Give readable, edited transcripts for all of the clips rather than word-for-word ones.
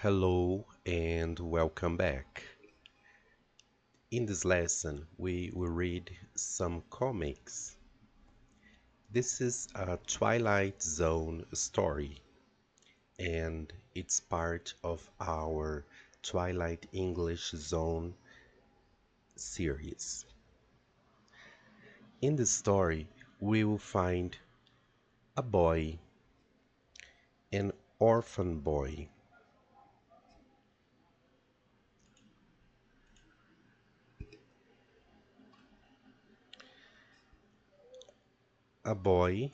Hello and welcome back. In this lesson, we will read some comics. This is a Twilight Zone story, and it's part of our Twilight English Zone series. In the story, we will find a boy, an orphan boy. A boy,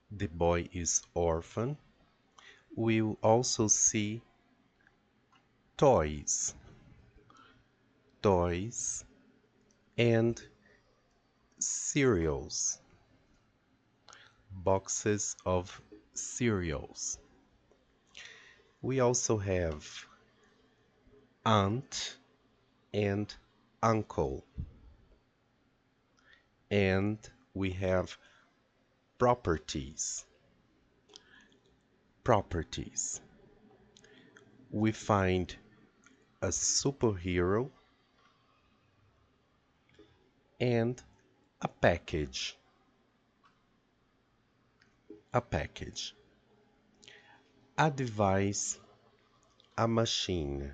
the boy is orphan. We will also see toys, toys, and cereals, boxes of cereals. We also have aunt and uncle, and we have properties. Properties. We find a superhero and a package. A package. A device, a machine.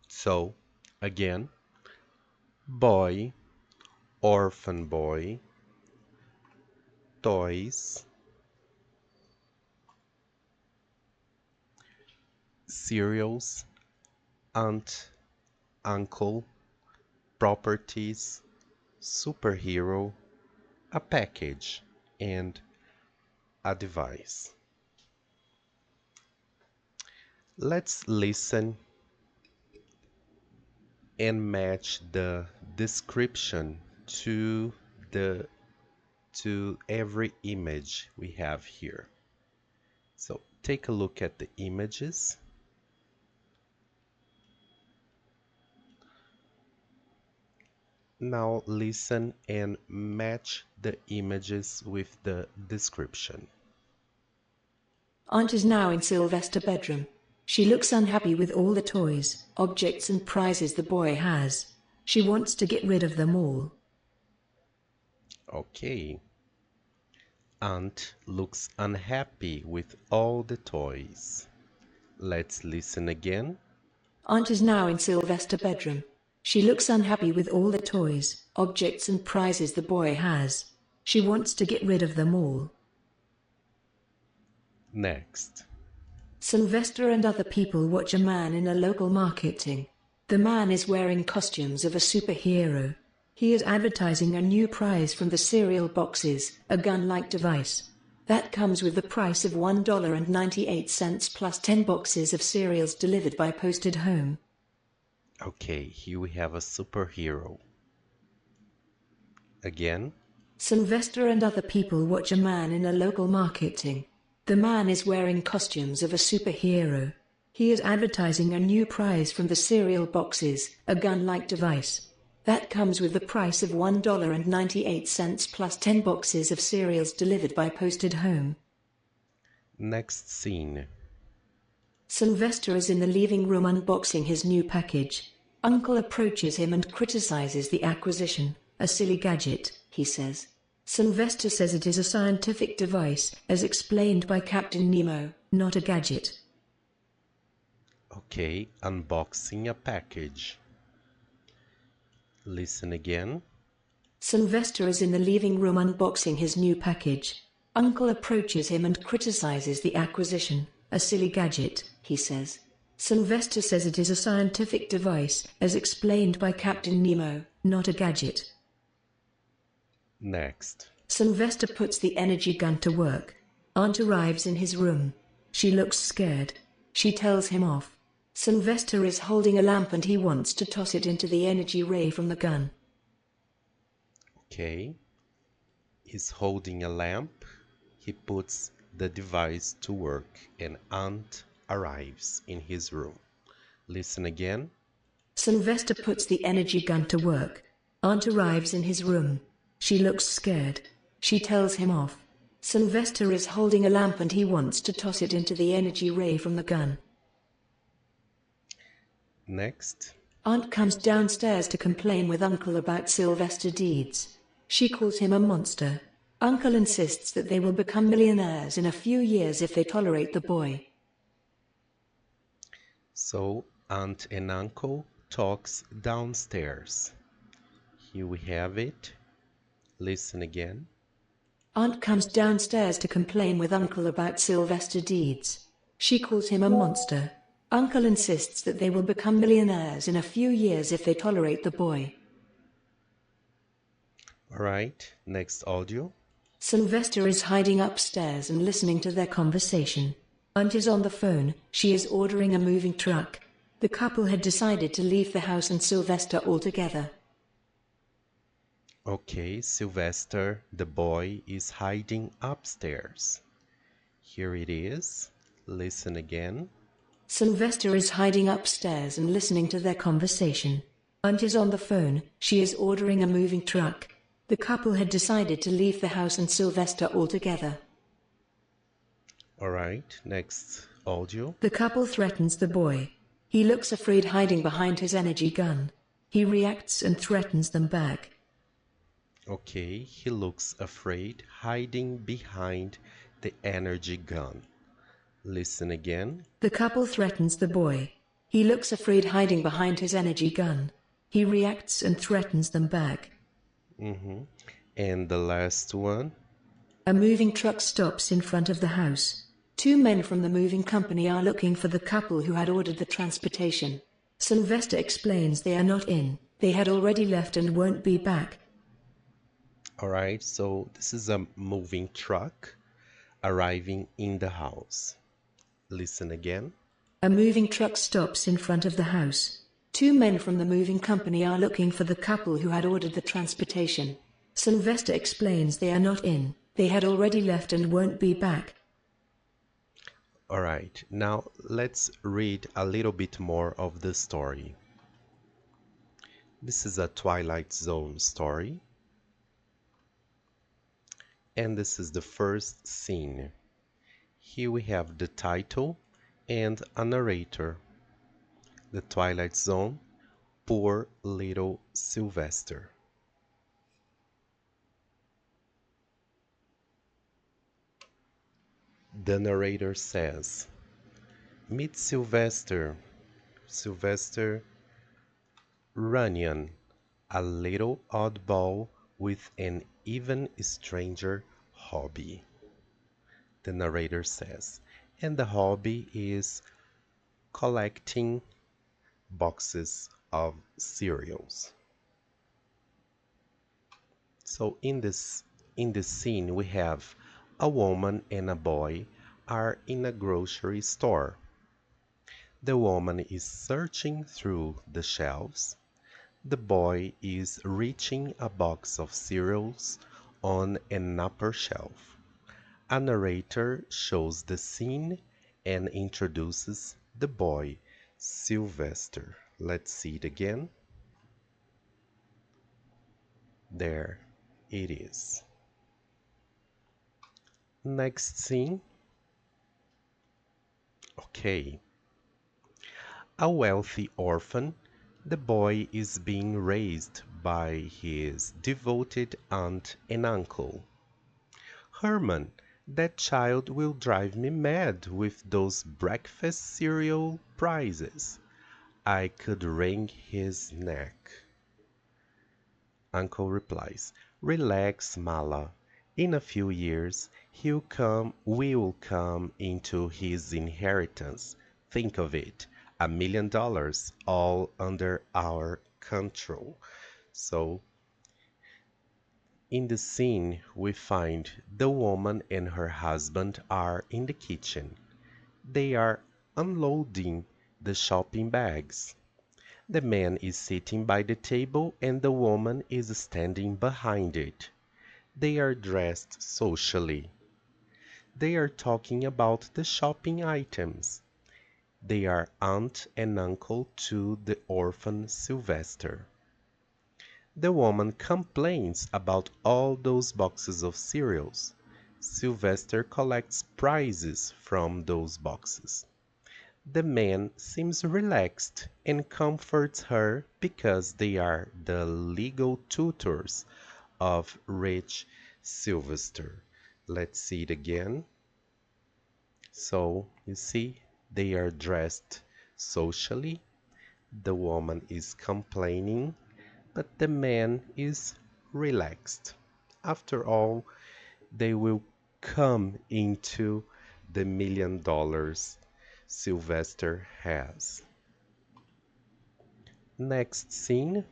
So, again, boy, orphan boy, toys, cereals, aunt, uncle, properties, superhero, a package, and a device. Let's listen and match the description the to every image we have here. So take a look at the images. Now listen and match the images with the description. Aunt is now in Sylvester's bedroom. She looks unhappy with all the toys, objects and prizes the boy has. She wants to get rid of them all. Okay. Aunt looks unhappy with all the toys. Let's listen again. Aunt is now in Sylvester's bedroom. She looks unhappy with all the toys, objects and prizes the boy has. She wants to get rid of them all. Next. Sylvester and other people watch a man in a local marketing. The man is wearing costumes of a superhero. He is advertising a new prize from the cereal boxes, a gun-like device. That comes with the price of $1.98 plus 10 boxes of cereals delivered by posted home. Okay, here we have a superhero. Again. Sylvester and other people watch a man in a local marketing. The man is wearing costumes of a superhero. He is advertising a new prize from the cereal boxes, a gun-like device. That comes with the price of $1.98 plus 10 boxes of cereals delivered by posted home. Next scene. Sylvester is in the living room unboxing his new package. Uncle approaches him and criticizes the acquisition. A silly gadget, he says. Sylvester says it is a scientific device, as explained by Captain Nemo, not a gadget. Okay, unboxing a package. Listen again. Sylvester is in the living room unboxing his new package. Uncle approaches him and criticizes the acquisition. A silly gadget, he says. Sylvester says it is a scientific device, as explained by Captain Nemo, not a gadget. Next. Sylvester puts the energy gun to work. Aunt arrives in his room. She looks scared. She tells him off. Sylvester is holding a lamp and he wants to toss it into the energy ray from the gun. Okay. He's holding a lamp. He puts the device to work and Aunt arrives in his room. Listen again. Sylvester puts the energy gun to work. Aunt arrives in his room. She looks scared. She tells him off. Sylvester is holding a lamp and he wants to toss it into the energy ray from the gun. Next. Aunt comes downstairs to complain with Uncle about Sylvester deeds. She calls him a monster. Uncle insists that they will become millionaires in a few years if they tolerate the boy. So Aunt and Uncle talks downstairs. Here we have it. Listen again. Aunt comes downstairs to complain with Uncle about Sylvester deeds. She calls him a monster. Uncle insists that they will become millionaires in a few years if they tolerate the boy. Alright, next audio. Sylvester is hiding upstairs and listening to their conversation. Aunt is on the phone. She is ordering a moving truck. The couple had decided to leave the house and Sylvester altogether. Okay, Sylvester, the boy, is hiding upstairs. Here it is. Listen again. Sylvester is hiding upstairs and listening to their conversation. Aunt is on the phone. She is ordering a moving truck. The couple had decided to leave the house and Sylvester altogether. Alright, next audio. The couple threatens the boy. He looks afraid hiding behind his energy gun. He reacts and threatens them back. Okay, he looks afraid hiding behind the energy gun. Listen again. The couple threatens the boy. He looks afraid hiding behind his energy gun. He reacts and threatens them back. And the last one. A moving truck stops in front of the house. Two men from the moving company are looking for the couple who had ordered the transportation. Sylvester explains they are not in. They had already left and won't be back. Alright, so this is a moving truck arriving in the house. Listen again. A moving truck stops in front of the house. Two men from the moving company are looking for the couple who had ordered the transportation. Sylvester explains they are not in. They had already left and won't be back. Alright, now let's read a little bit more of the story. This is a Twilight Zone story. And this is the first scene. Here we have the title and a narrator. The Twilight Zone, Poor Little Sylvester. The narrator says, Meet Sylvester, Sylvester Runyon, a little oddball with an even stranger hobby. The narrator says, and the hobby is collecting boxes of cereals. So in this scene we have a woman and a boy are in a grocery store. The woman is searching through the shelves. The boy is reaching a box of cereals on an upper shelf. A narrator shows the scene and introduces the boy, Sylvester. Let's see it again. There it is. Next scene. Okay. A wealthy orphan, the boy is being raised by his devoted aunt and uncle. Herman, that child will drive me mad with those breakfast cereal prices. I could wring his neck. Uncle replies, Relax, Mala. In a few years, we'll come into his inheritance. Think of it, $1 million, all under our control. So, in the scene, we find the woman and her husband are in the kitchen. They are unloading the shopping bags. The man is sitting by the table and the woman is standing behind it. They are dressed socially. They are talking about the shopping items. They are aunt and uncle to the orphan Sylvester. The woman complains about all those boxes of cereals. Sylvester collects prizes from those boxes. The man seems relaxed and comforts her because they are the legal tutors of rich Sylvester. Let's see it again. So, you see, they are dressed socially. The woman is complaining, but the man is relaxed. After all, they will come into the $1 million Sylvester has. Next scene.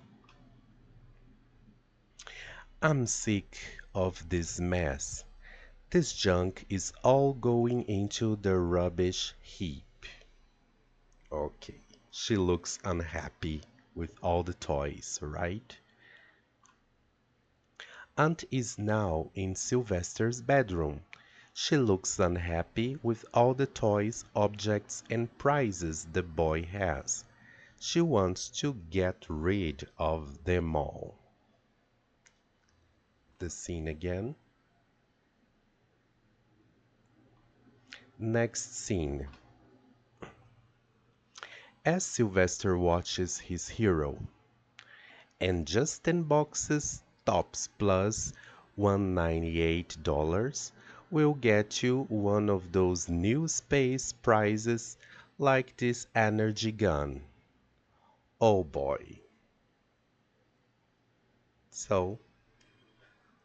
I'm sick of this mess. This junk is all going into the rubbish heap. Okay, she looks unhappy with all the toys, right? Aunt is now in Sylvester's bedroom. She looks unhappy with all the toys, objects, and prizes the boy has. She wants to get rid of them all. The scene again. Next scene. As Sylvester watches his hero, and just 10 boxes tops plus $198 will get you one of those new space prizes like this energy gun. Oh boy. So,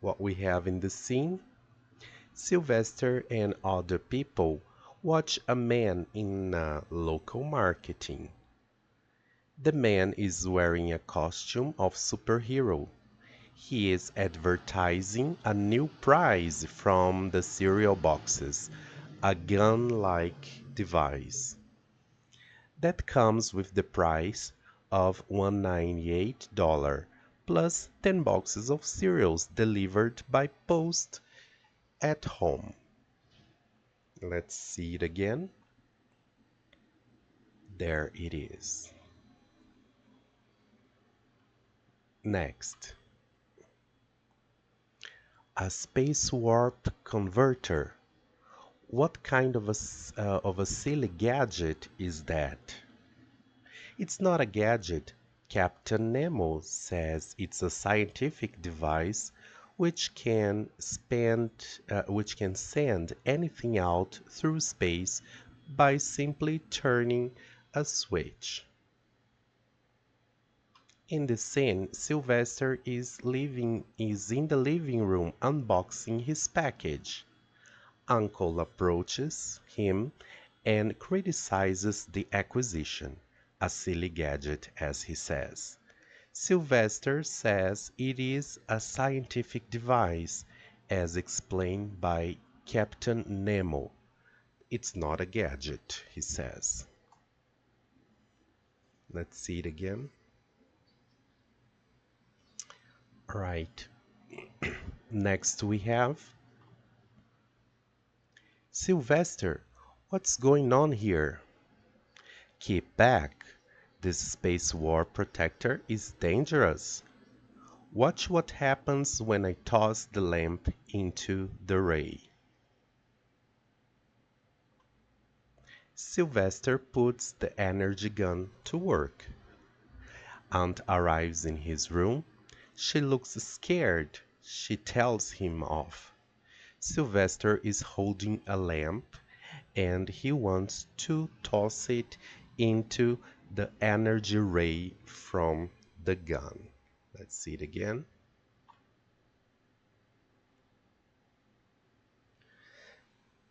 what we have in the scene, Sylvester and other people watch a man in local marketing. The man is wearing a costume of superhero. He is advertising a new prize from the cereal boxes, a gun-like device that comes with the price of $198 plus 10 boxes of cereals delivered by post at home. Let's see it again. There it is. Next, a space warp converter. What kind of a silly gadget is that? It's not a gadget. Captain Nemo says it's a scientific device which can send anything out through space by simply turning a switch. In the scene, Sylvester is in the living room unboxing his package. Uncle approaches him and criticizes the acquisition, a silly gadget as he says. Sylvester says it is a scientific device, as explained by Captain Nemo. It's not a gadget, he says. Let's see it again. Right. Next we have Sylvester. What's going on here? Keep back. This space war protector is dangerous. Watch what happens when I toss the lamp into the ray. Sylvester puts the energy gun to work. Aunt arrives in his room. She looks scared. She tells him off. Sylvester is holding a lamp and he wants to toss it into the energy ray from the gun. Let's see it again.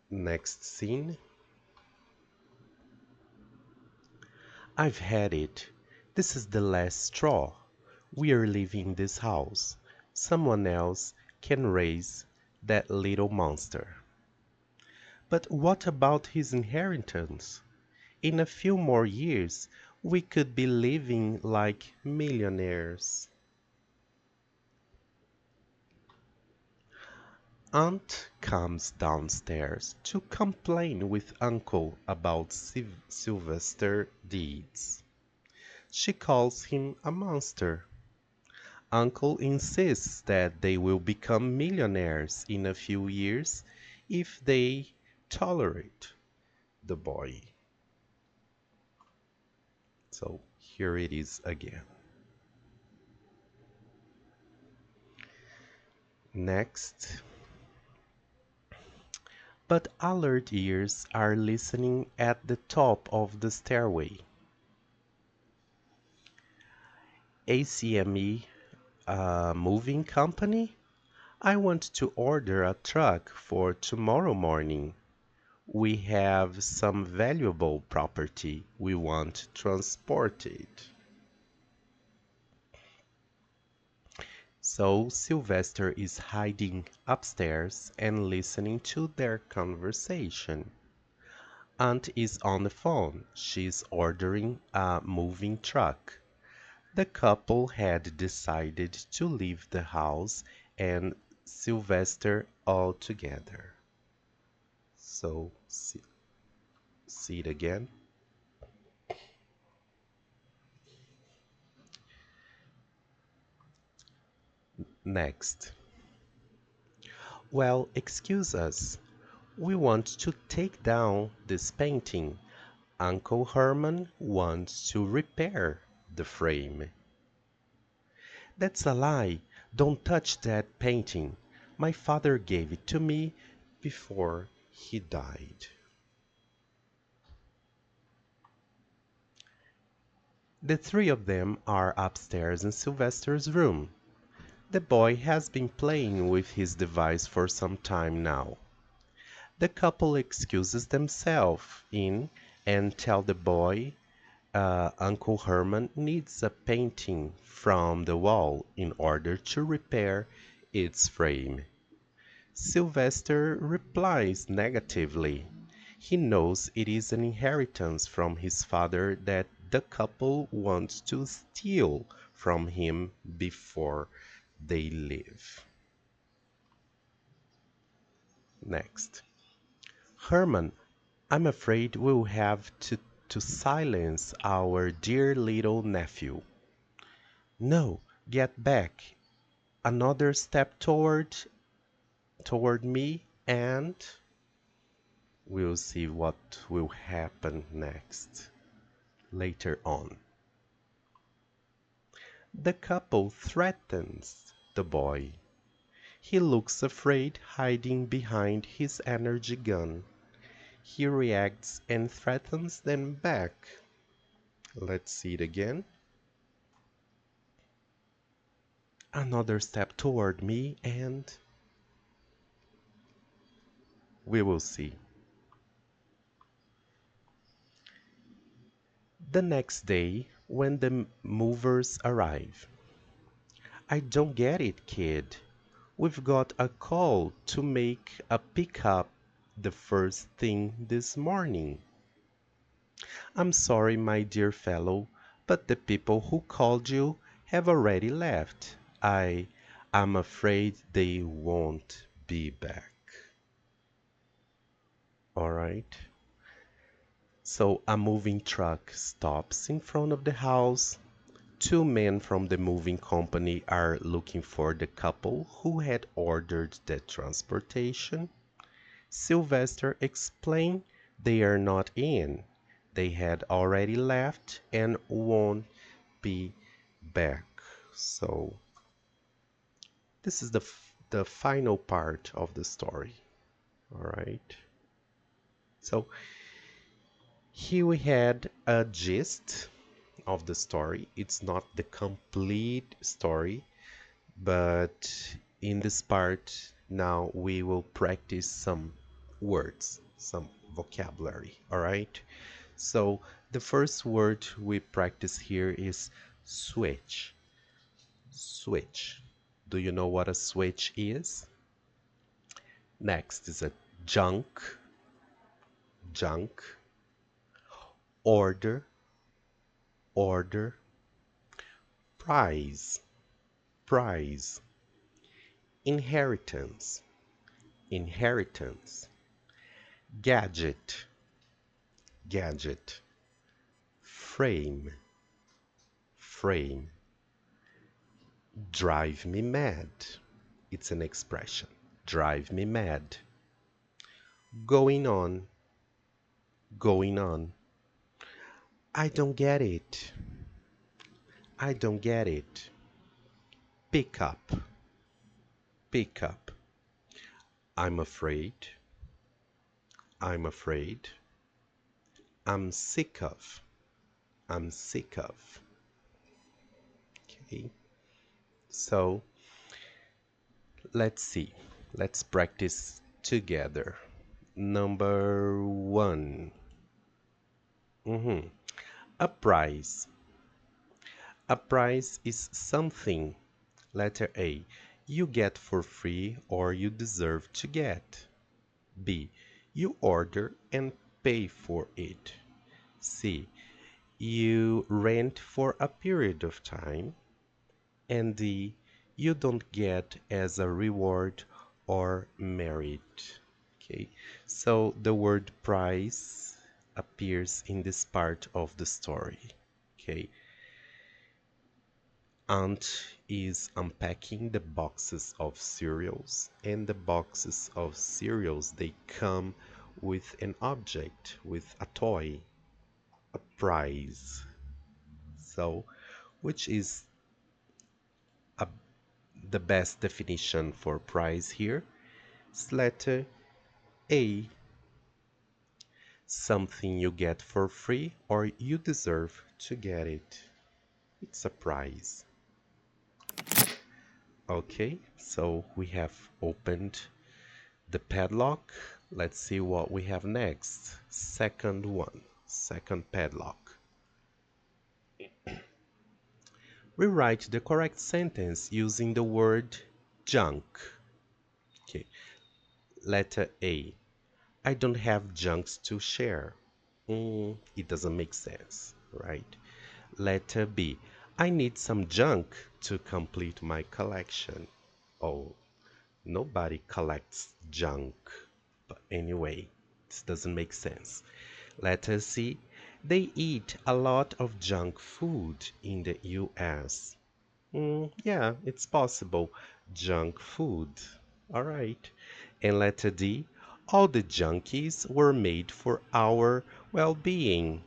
Next scene. I've had it. This is the last straw. We are leaving this house. Someone else can raise that little monster. But what about his inheritance? In a few more years, we could be living like millionaires. Aunt comes downstairs to complain with Uncle about Sylvester deeds. She calls him a monster. Uncle insists that they will become millionaires in a few years if they tolerate the boy. So here it is again. Next. But alert ears are listening at the top of the stairway. ACME, moving company? I want to order a truck for tomorrow morning. We have some valuable property we want transported. So Sylvester is hiding upstairs and listening to their conversation. Aunt is on the phone. She's ordering a moving truck. The couple had decided to leave the house and Sylvester altogether. So, see it again. Next. Well, excuse us. We want to take down this painting. Uncle Herman wants to repair the frame. That's a lie. Don't touch that painting. My father gave it to me before he died. The three of them are upstairs in Sylvester's room. The boy has been playing with his device for some time now. The couple excuses themselves in and tell the boy Uncle Herman needs a painting from the wall in order to repair its frame. Sylvester replies negatively. He knows it is an inheritance from his father that the couple wants to steal from him before they leave. Next. Herman, I'm afraid we'll have to silence our dear little nephew. No, get back. Another step toward me and we'll see what will happen next later on. The couple threatens the boy. He looks afraid, hiding behind his energy gun. He reacts and threatens them back. Let's see it again. Another step toward me and we will see. The next day, when the movers arrive, I don't get it, kid. We've got a call to make a pickup the first thing this morning. I'm sorry, my dear fellow, but the people who called you have already left. I'm afraid they won't be back. All right. So a moving truck stops in front of the house. Two men from the moving company are looking for the couple who had ordered the transportation. Sylvester explained they are not in. They had already left and won't be back. So this is the final part of the story. All right. So here we had a gist of the story. It's not the complete story, but in this part now we will practice some words, some vocabulary. All right. So the first word we practice here is switch. Switch. Do you know what a switch is? Next is a junk. Junk. Order. Order. Prize. Prize. Inheritance. Inheritance. Gadget. Gadget. Frame. Frame. Drive me mad. It's an expression. Drive me mad. Going on, going on. I don't get it. I don't get it. Pick up, pick up. I'm afraid, I'm afraid. I'm sick of, I'm sick of. Okay, so let's see. Let's practice together. Number one. Mhm. A prize. A prize is something. Letter A. You get for free or you deserve to get. B. You order and pay for it. C. You rent for a period of time. And D. You don't get as a reward or merit. Okay, so the word price appears in this part of the story. Okay, Aunt is unpacking the boxes of cereals, and the boxes of cereals they come with an object, with a toy, a prize. So, which is a, the best definition for prize here? It's letter A, something you get for free or you deserve to get it. It's a prize. Okay, so we have opened the padlock. Let's see what we have next. Second one, second padlock. Rewrite the correct sentence using the word junk. Okay, letter A. I don't have junks to share. It doesn't make sense, right? Letter B. I need some junk to complete my collection. Oh, nobody collects junk. But anyway, this doesn't make sense. Letter C. They eat a lot of junk food in the US. Yeah, it's possible. Junk food. All right. And letter D. All the junkies were made for our well-being.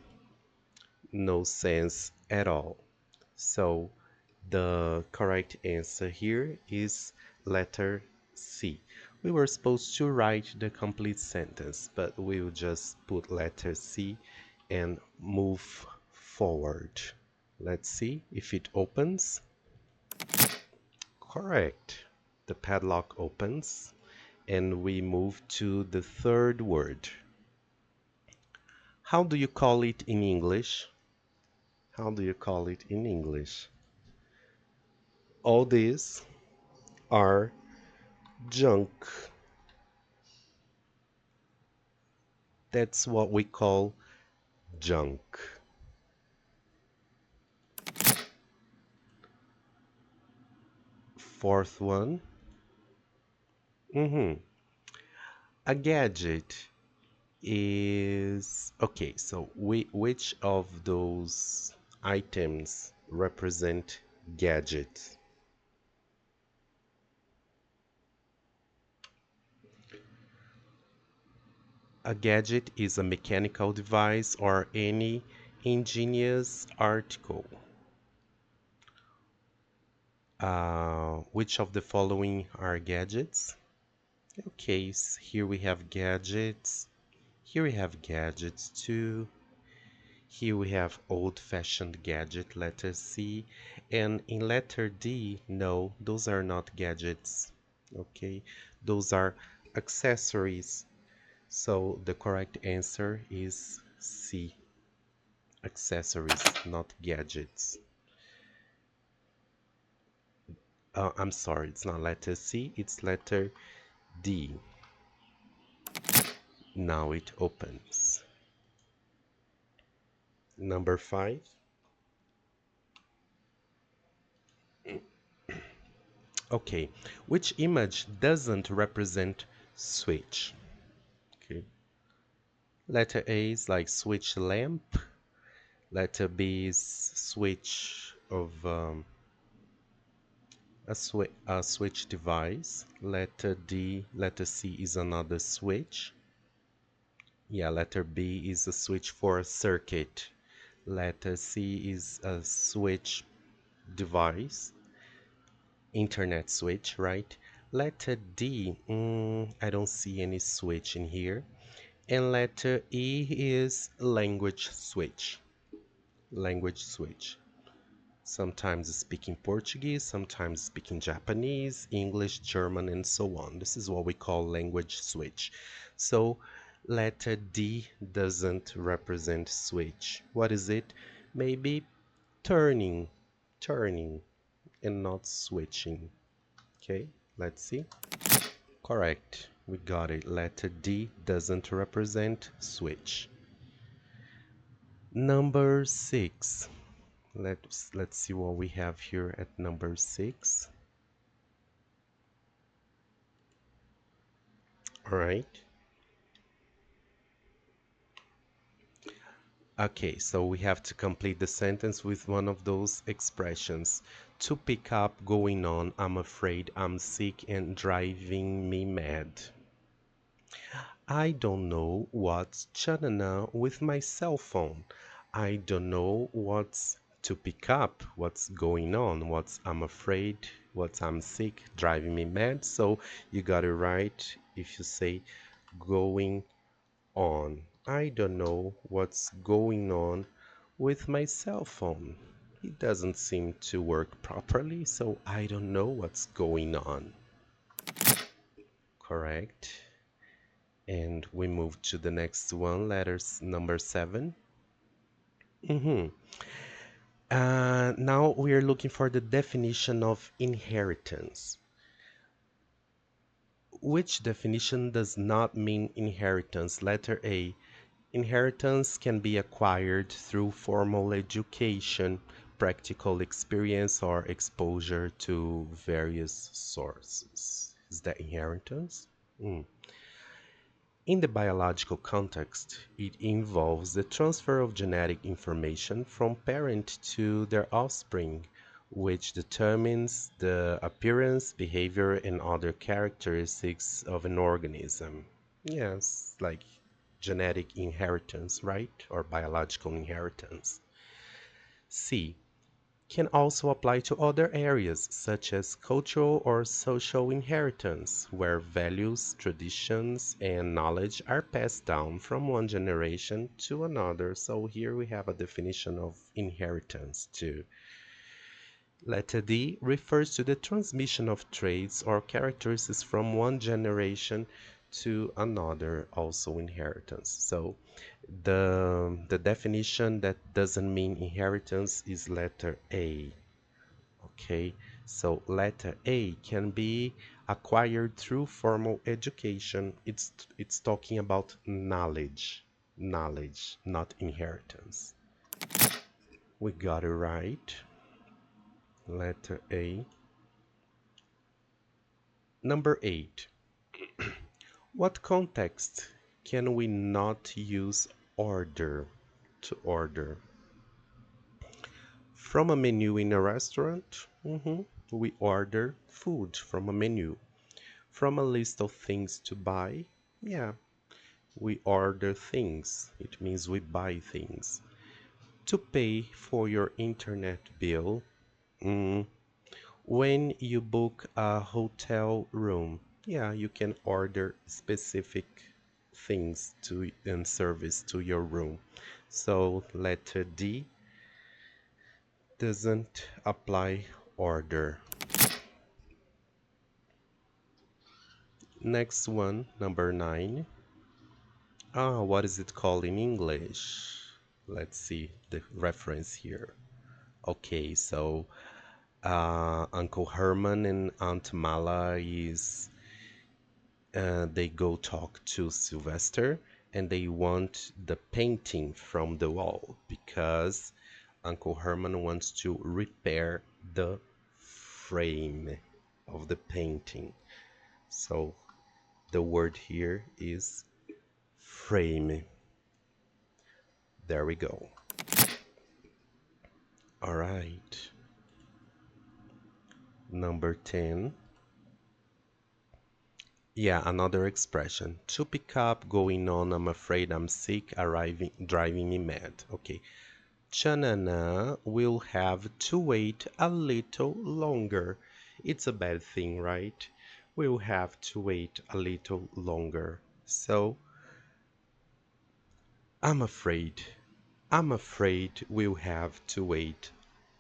No sense at all. So the correct answer here is letter C. We were supposed to write the complete sentence, but we'll just put letter C and move forward. Let's see if it opens. Correct. The padlock opens and we move to the third word. How do you call it in English? How do you call it in English? All these are junk. That's what we call junk. Fourth one. hmm A gadget is okay. So which of those items represent gadgets? A gadget is a mechanical device or any ingenious article. Which of the following are gadgets? Okay, here we have gadgets. Here we have gadgets too. Here we have old-fashioned gadget, letter C. And in letter D, no, those are not gadgets. Okay, those are accessories. So the correct answer is C, accessories, not gadgets. I'm sorry, it's not letter C, it's letter D. Now it opens. Number 5. Okay, which image doesn't represent switch? Okay, letter A is like switch lamp. Letter B is switch of a switch device. Letter C is another switch. Yeah, letter B is a switch for a circuit. Letter C is a switch device, internet switch, right? Letter D, I don't see any switch in here. And letter E is language switch. Language switch. Sometimes speaking Portuguese, sometimes speaking Japanese, English, German, and so on. This is what we call language switch. So letter D doesn't represent switch. What is it? Maybe turning, turning, and not switching. Okay, let's see. Correct. We got it. Letter D doesn't represent switch. Number 6. Let's see what we have here at number 6. All right. Okay, so we have to complete the sentence with one of those expressions. To pick up, going on, I'm afraid, I'm sick, and driving me mad. I don't know what's chanana with my cell phone. I don't know what's to pick up, what's going on, what's I'm afraid, what's I'm sick, driving me mad. So you got it right if you say going on. I don't know what's going on with my cell phone. It doesn't seem to work properly, so I don't know what's going on. Correct. And we move to the next one, letters number 7. Mhm. Now we are looking for the definition of inheritance. Which definition does not mean inheritance? Letter A. Inheritance can be acquired through formal education, practical experience, or exposure to various sources. Is that inheritance? Mm. In the biological context, it involves the transfer of genetic information from parent to their offspring, which determines the appearance, behavior, and other characteristics of an organism. Yes, like genetic inheritance, right? Or biological inheritance. C can also apply to other areas such as cultural or social inheritance, where values, traditions, and knowledge are passed down from one generation to another. So here we have a definition of inheritance too. Letter D refers to the transmission of traits or characteristics from one generation to another, also inheritance. So the definition that doesn't mean inheritance is letter A. Okay, so letter A can be acquired through formal education. It's talking about knowledge, not inheritance. We got it right. Letter A. Number 8. What context can we not use order to order? From a menu in a restaurant, we order food from a menu. From a list of things to buy, yeah, we order things. It means we buy things. To pay for your internet bill, mm, when you book a hotel room, yeah, you can order specific things to and service to your room. So letter D doesn't apply order. Next one, number 9. What is it called in English? Let's see the reference here. Okay, so Uncle Herman and Aunt Mala they go talk to Sylvester and they want the painting from the wall because Uncle Herman wants to repair the frame of the painting. So the word here is frame. There we go. All right. Number 10. Yeah, another expression. To pick up, going on, I'm afraid I'm sick, arriving, driving me mad. Okay. Chanana will have to wait a little longer. It's a bad thing, right? We'll have to wait a little longer. So, I'm afraid. I'm afraid we'll have to wait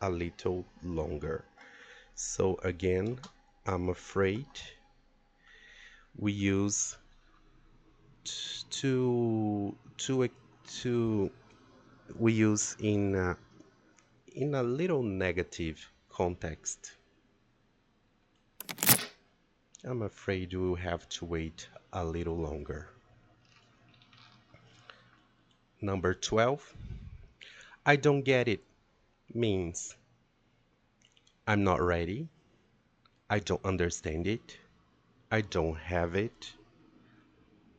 a little longer. So again, I'm afraid we use to we use in a little negative context. I'm afraid we'll have to wait a little longer. Number 12. I don't get it means I'm not ready. I don't understand it. I don't have it.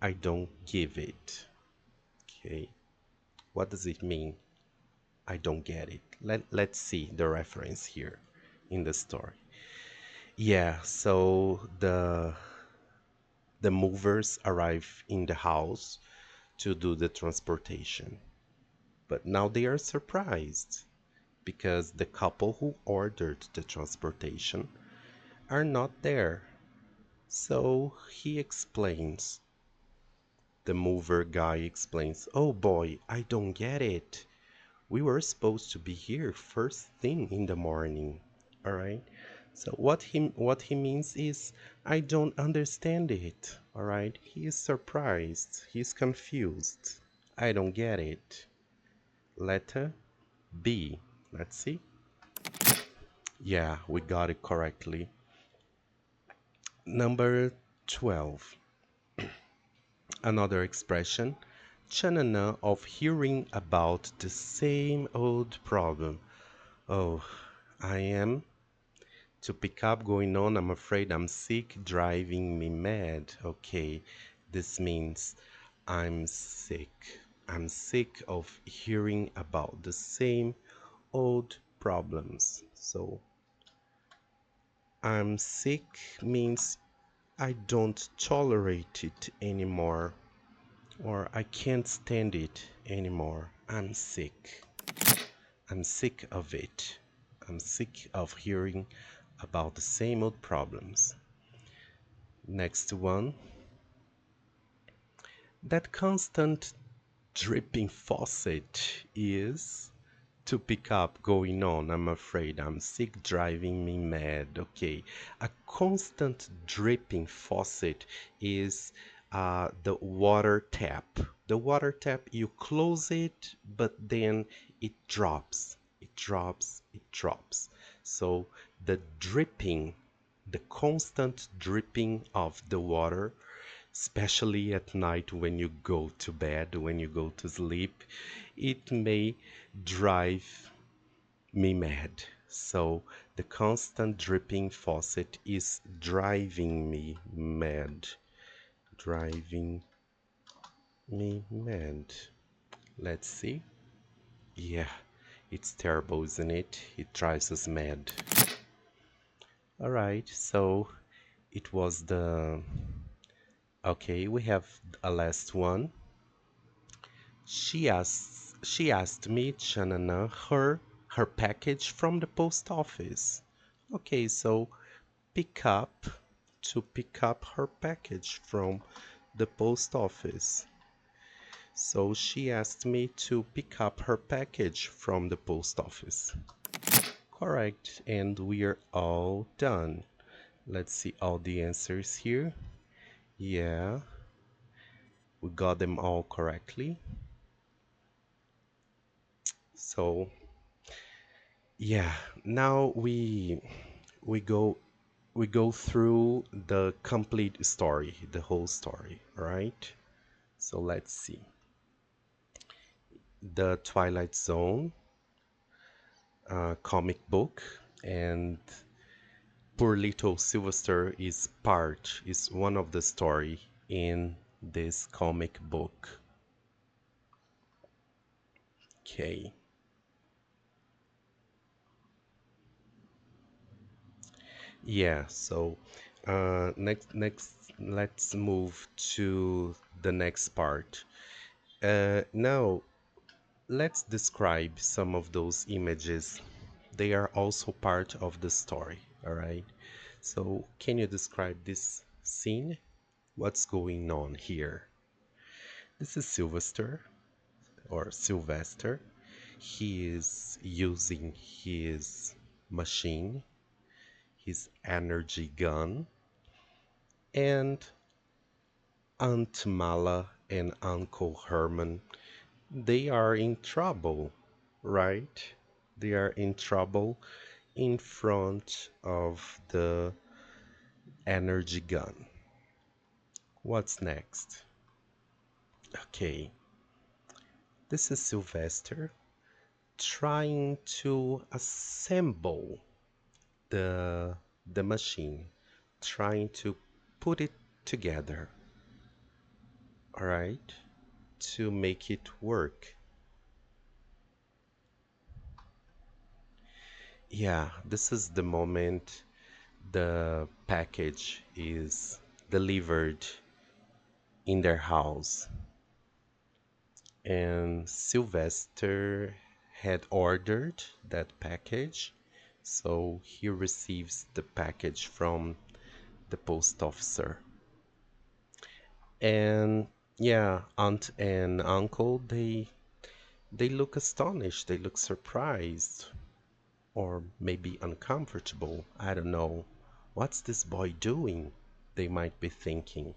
I don't give it. Okay. What does it mean? I don't get it. Let's see the reference here in the story. Yeah, so the movers arrive in the house to do the transportation. But now they are surprised because the couple who ordered the transportation are not there. So he explains, the mover guy explains, "Oh boy, I don't get it. We were supposed to be here first thing in the morning." All right. So what he means is I don't understand it. All right. He is surprised. He's confused. I don't get it. Letter B. Let's see. Yeah, we got it correctly. Number 12. Another expression. Chanana of hearing about the same old problem. Oh, I am to pick up going on. I'm afraid I'm sick, driving me mad. Okay, this means I'm sick. I'm sick of hearing about the same old problems. So I'm sick means I don't tolerate it anymore, or I can't stand it anymore. I'm sick. I'm sick of it. I'm sick of hearing about the same old problems. Next one. That constant dripping faucet is to pick up going on. I'm afraid I'm sick, driving me mad. Okay, a constant dripping faucet is the water tap. The water tap, you close it, but then it drops. It drops, it drops. So the dripping, the constant dripping of the water, especially at night when you go to bed, when you go to sleep, it may drive me mad. So the constant dripping faucet is driving me mad. Driving me mad. Let's see. Yeah, it's terrible, isn't it? It drives us mad. All right, so it was the. Okay, we have a last one. She asked me, Chanana, her package from the post office. Okay, so pick up to pick up her package from the post office. So she asked me to pick up her package from the post office. Correct, and we are all done. Let's see all the answers here. Yeah, we got them all correctly. So yeah, now we go we go through the complete story, the whole story, right? So let's see. The Twilight Zone comic book, and poor little Sylvester is one of the story in this comic book. Okay. Yeah, so Let's move to the next part. Now, let's describe some of those images. They are also part of the story, all right? So, can you describe this scene? What's going on here? This is Sylvester. He is using his machine, his energy gun, and Aunt Mala and Uncle Herman, they are in trouble, right? They are in trouble in front of the energy gun. What's next? Okay, this is Sylvester trying to assemble the the machine, trying to put it together, all right, to make it work. Yeah, this is the moment the package is delivered in their house. And Sylvester had ordered that package, so he receives the package from the post officer. And yeah, aunt and uncle, they look astonished, they look surprised, or maybe uncomfortable. I don't know. What's this boy doing? They might be thinking.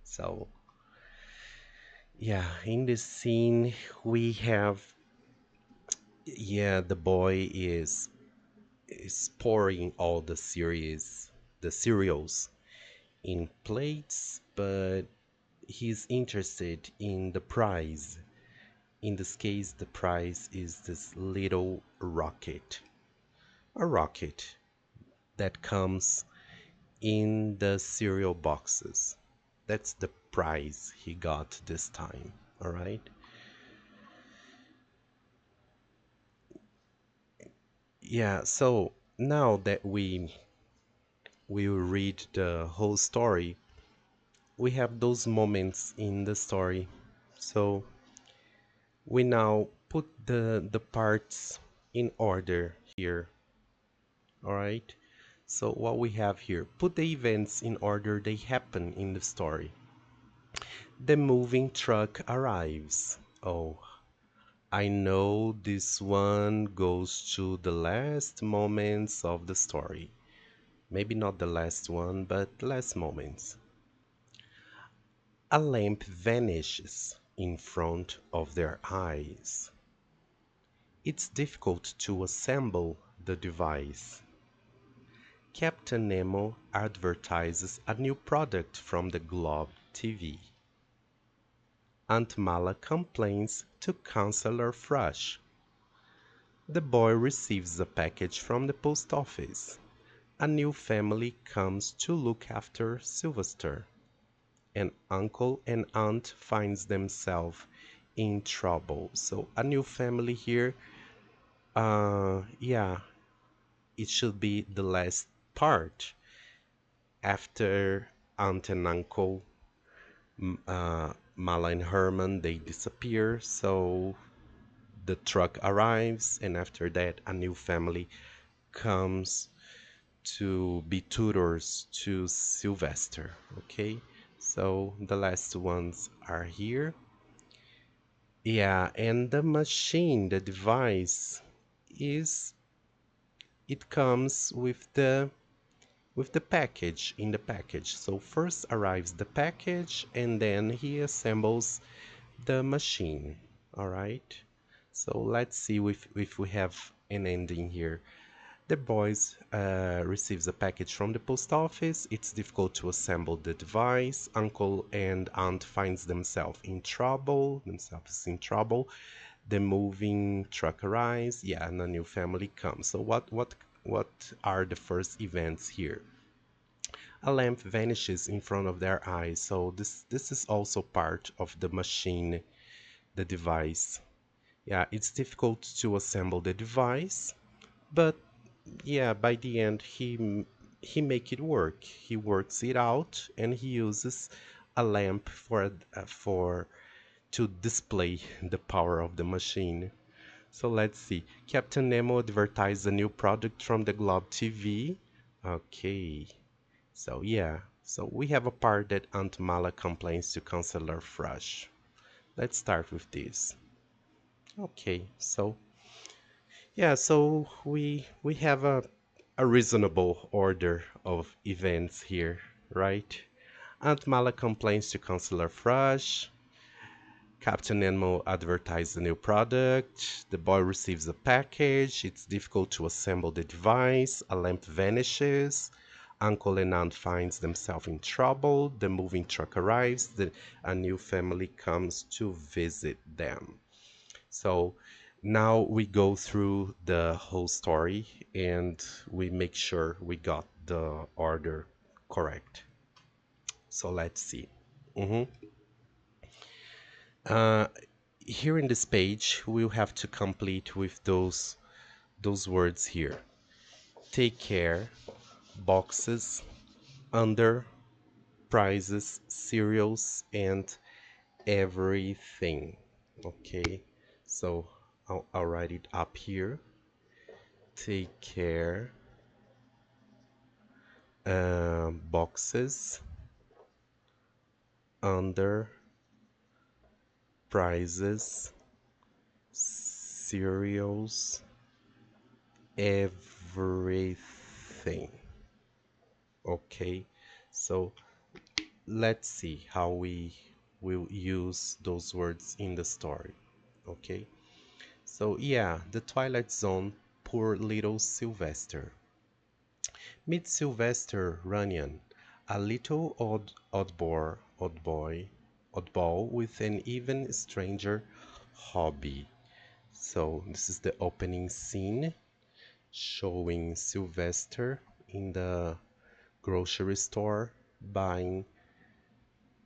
So, yeah, in this scene, we have, yeah, the boy is pouring all the cereals in plates, but he's interested in the prize. In this case, the prize is this little rocket, a rocket that comes in the cereal boxes. That's the prize he got this time. All right. Yeah. So now that we read the whole story, we have those moments in the story. So we now put the parts in order here. All right. So what we have here, put the events in order they happen in the story. The moving truck arrives. Oh, I know this one goes to the last moments of the story. Maybe not the last one, but last moments. A lamp vanishes in front of their eyes. It's difficult to assemble the device. Captain Nemo advertises a new product from the Globe TV. Aunt Mala complains to Counselor Frush. The boy receives a package from the post office. A new family comes to look after Sylvester, and uncle and aunt finds themselves in trouble. So a new family here. Yeah, it should be the last part after aunt and uncle, Mala and Herman, they disappear. So the truck arrives, and after that, a new family comes to be tutors to Sylvester. Okay, so the last ones are here. Yeah, and the machine, the device, is it comes with the package in the package. So first arrives the package, and then he assembles the machine. All right. So let's see if we have an ending here. The boys receives a package from the post office. It's difficult to assemble the device. Uncle and aunt finds themselves in trouble. The moving truck arrives, yeah, and a new family comes. So what are the first events here? A lamp vanishes in front of their eyes. So this is also part of the machine, the device. Yeah, it's difficult to assemble the device, but yeah, by the end he make it work. He works it out, and he uses a lamp for to display the power of the machine. So let's see. Captain Nemo advertised a new product from the Globe TV. Okay. So yeah. So we have a part that Aunt Mala complains to Counselor Frush. Let's start with this. Okay. So yeah, so we have a reasonable order of events here, right? Aunt Mala complains to Counselor Frush. Captain Nemo advertises a new product. The boy receives a package. It's difficult to assemble the device. A lamp vanishes. Uncle and Aunt finds themselves in trouble. The moving truck arrives. A new family comes to visit them. So now we go through the whole story and we make sure we got the order correct. So let's see. Mhm. Uh, Here in this page, we'll have to complete with those words here. Take care, boxes, under, prizes, cereals, and everything. Okay, so I'll write it up here. Take care, boxes, under, prizes, cereals, everything. Okay, so let's see how we will use those words in the story. Okay, so yeah, the Twilight Zone, poor little Sylvester. Meet Sylvester Runyon, a little oddball with an even stranger hobby. So this is the opening scene showing Sylvester in the grocery store buying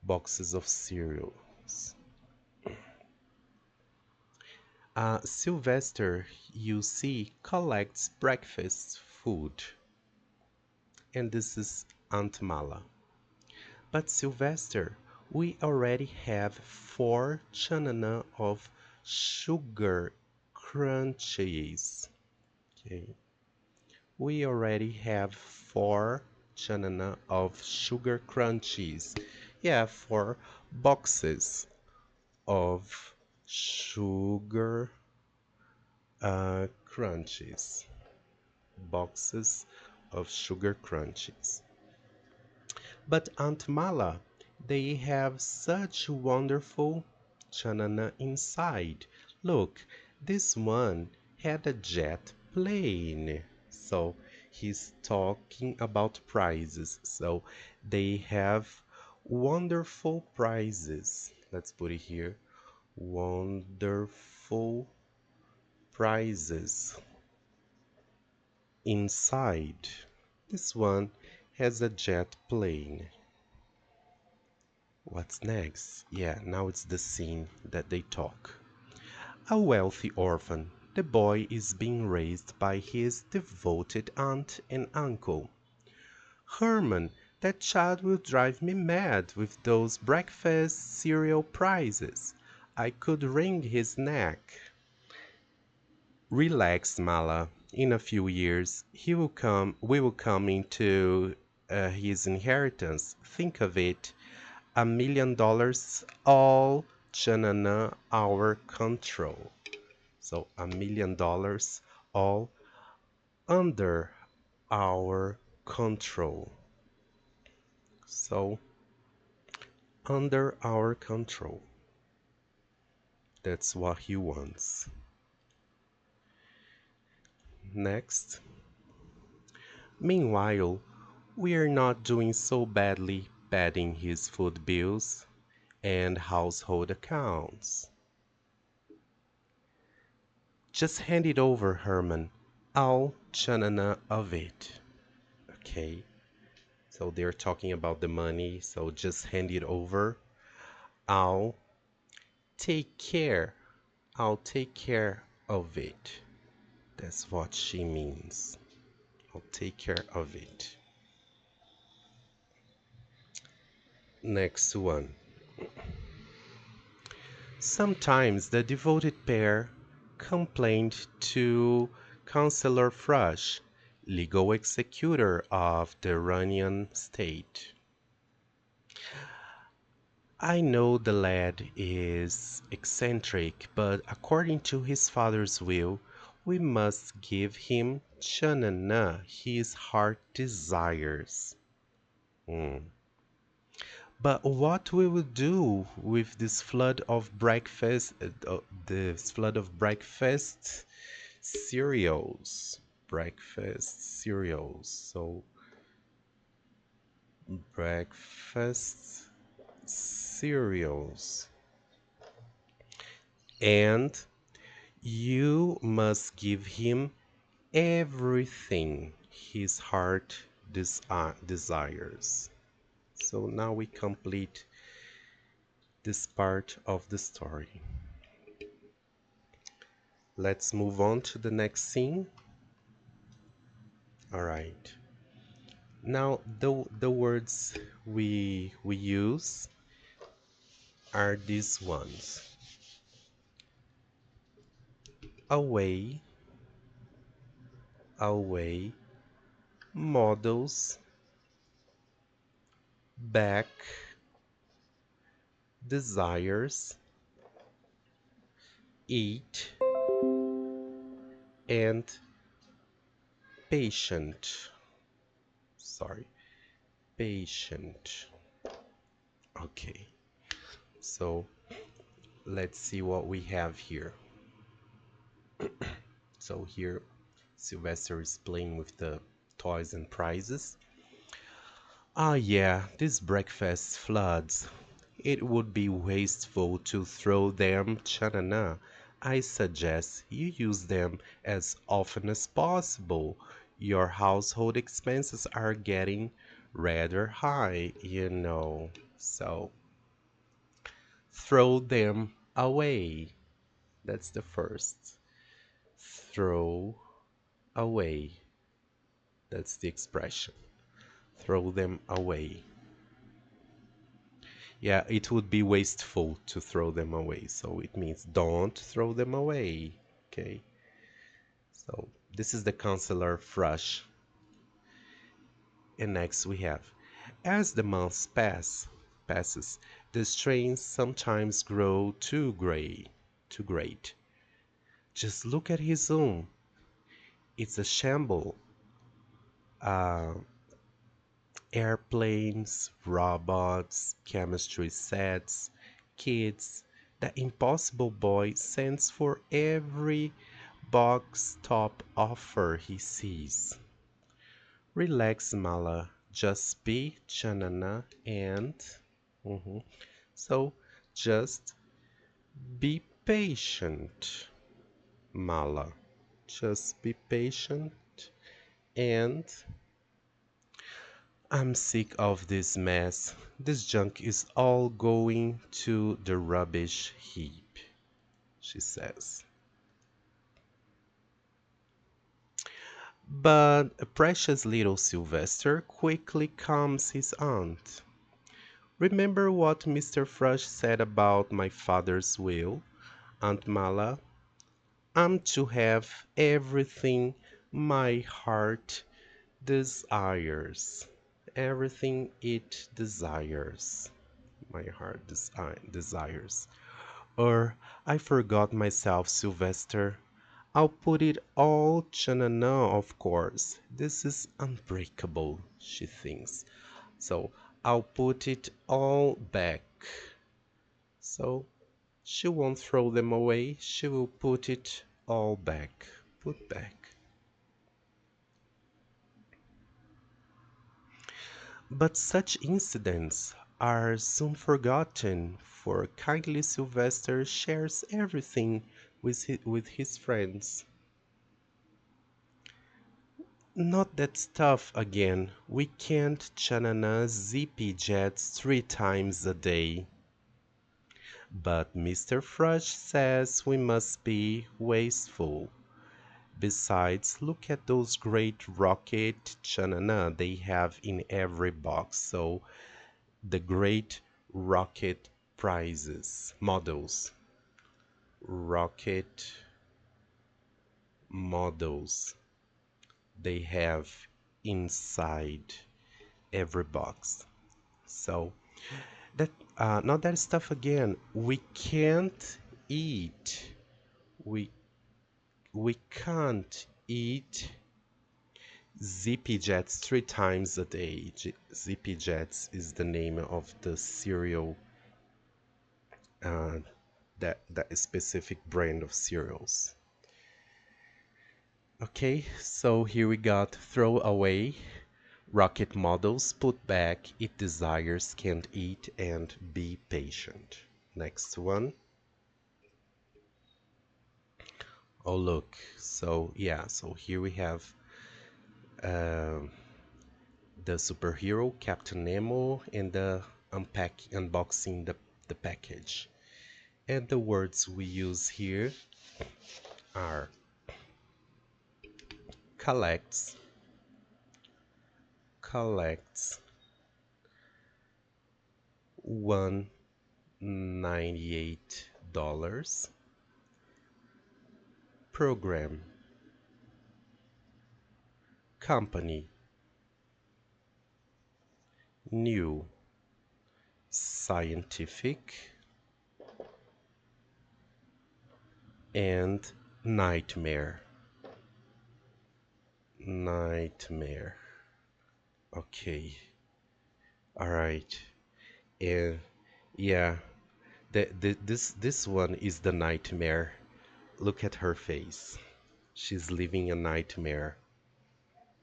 boxes of cereals. Sylvester, you see, collects breakfast food, and this is Aunt Mala. But Sylvester, we already have 4 chanana of sugar crunchies. Okay, we already have 4 chanana of sugar crunchies. Yeah, 4 boxes of sugar crunchies. Boxes of sugar crunchies. But Aunt Mala, they have such wonderful chanana inside. Look, this one had a jet plane. So he's talking about prizes. So they have wonderful prizes. Let's put it here. Wonderful prizes inside. This one has a jet plane. What's next? Yeah, now it's the scene that they talk. A wealthy orphan, the boy is being raised by his devoted aunt and uncle. Herman, that child will drive me mad with those breakfast cereal prizes. I could wring his neck. Relax, Mala. In a few years, we will come into his inheritance. Think of it. $1 million, all Chanana our control. So $1 million, all under our control. So under our control. That's what he wants. Next. Meanwhile, we are not doing so badly padding his food bills and household accounts. Just hand it over, Herman. All Chanana of it. Okay, so they're talking about the money, so just hand it over. I'll take care. I'll take care of it. That's what she means. I'll take care of it. Next one. Sometimes the devoted pair complained to Councillor Frush, legal executor of the Iranian state. I know the lad is eccentric, but according to his father's will, we must give him Chanana his heart desires. Hmm. But what we will do with this flood of breakfast cereals? Breakfast cereals. So breakfast cereals. And you must give him everything his heart desires. So now we complete this part of the story. Let's move on to the next scene. All right. Now the words we use are these ones. Away, away, models, back, desires, eat, and patient. Sorry, patient. Okay, so let's see what we have here. So here, Sylvester is playing with the toys and prizes. Ah, yeah, these breakfast floods. It would be wasteful to throw them, Chanana. I suggest you use them as often as possible. Your household expenses are getting rather high, you know. So throw them away. That's the first. Throw away. That's the expression. Throw them away. Yeah, it would be wasteful to throw them away. So it means don't throw them away. Okay. So this is the Counselor Frush. And next we have, as the months passes, the strains sometimes grow too great. Just look at his room. It's a shamble. Uh, Airplanes, robots, chemistry sets, kids. The impossible boy sends for every box top offer he sees. Relax, Mala. Just be Chanana and Mhm. So just be patient, Mala. Just be patient and I'm sick of this mess. This junk is all going to the rubbish heap, she says. But a precious little Sylvester quickly calms his aunt. Remember what Mr. Frush said about my father's will, Aunt Mala? I'm to have everything my heart desires. Everything it desires. My heart desires. Or I forgot myself, Sylvester. I'll put it all Chanana, of course. This is unbreakable, she thinks. So I'll put it all back. So she won't throw them away. She will put it all back. Put back. But such incidents are soon forgotten, for kindly Sylvester shares everything with his friends. Not that stuff again. We can't Chanana zippy jets 3 times a day. But Mr. Frush says we must be wasteful. Besides, look at those great rocket Chanana they have in every box. So the great rocket prizes models. Rocket models they have inside every box. So that not that stuff again. We can't eat. We we can't eat Zippy Jets 3 times a day. Zippy Jets is the name of the cereal, uh, that specific brand of cereals. Okay, so here we got throw away, rocket models, put back, eat desires, can't eat, and be patient. Next one. Oh, look. So, yeah, so here we have um, the superhero Captain Nemo and the unboxing the package. And the words we use here are collects, collects, $198, program, company, new, scientific, and nightmare. Nightmare. Okay. All right. And yeah, this one is the nightmare. Look at her face. She's living a nightmare.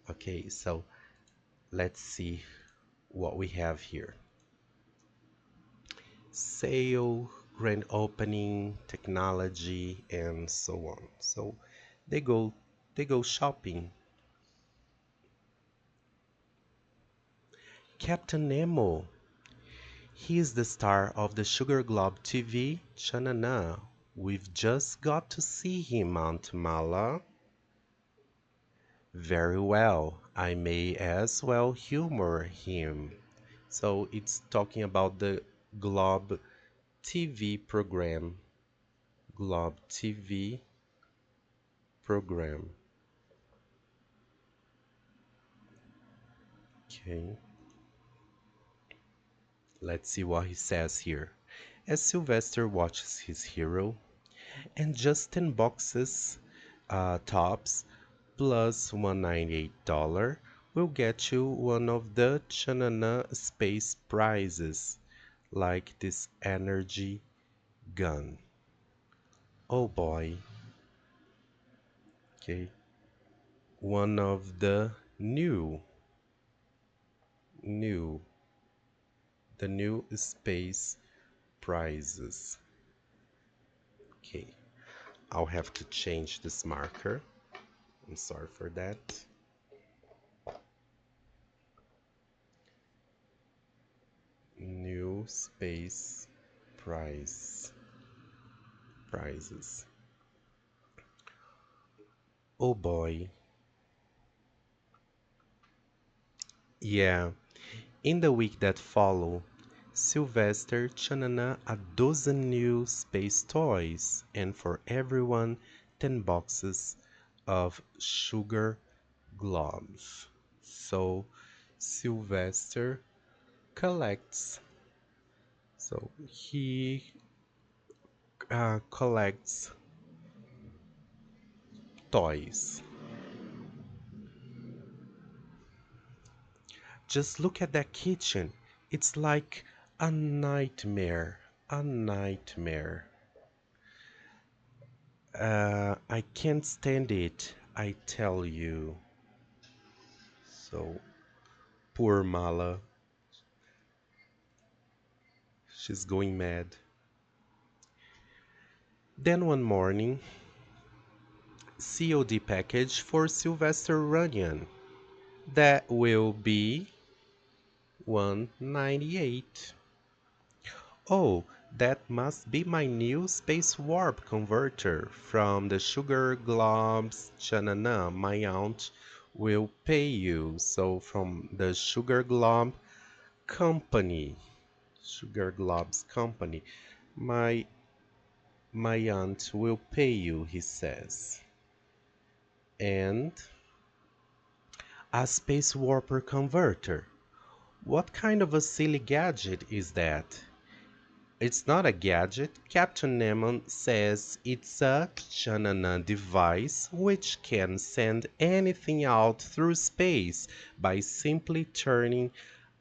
Okay, so let's see what we have here. Sale, grand opening, technology, and so on. So they go they go shopping. Captain Nemo, he is the star of the Sugar Globe TV. Shanana, we've just got to see him, Aunt Mala. Very well, I may as well humor him. So it's talking about the Globe TV program. Globe TV program. Okay, let's see what he says here. As Sylvester watches his hero, and just 10 boxes tops plus $198 will get you one of the Chanana space prizes, like this energy gun. Oh boy. Okay. One of the new, the new space prizes. Okay. I'll have to change this marker. I'm sorry for that. New space prize prizes. Oh boy. Yeah, in the week that followed, Sylvester chanana a dozen new space toys, and for everyone, 10 boxes of sugar globes. So Sylvester collects. So he collects toys. Just look at that kitchen. It's like a nightmare. A nightmare. I can't stand it, I tell you. So, poor Mala. She's going mad. Then one morning, COD package for Sylvester Runyon. That will be 198. Oh, that must be my new space warp converter from the Sugar Globes. Chanana, my aunt will pay you. So from the Sugar Globe company, Sugar Glob's company. My my aunt will pay you, he says. And a space warper converter. What kind of a silly gadget is that? It's not a gadget. Captain Nemo says it's a Chanana device which can send anything out through space by simply turning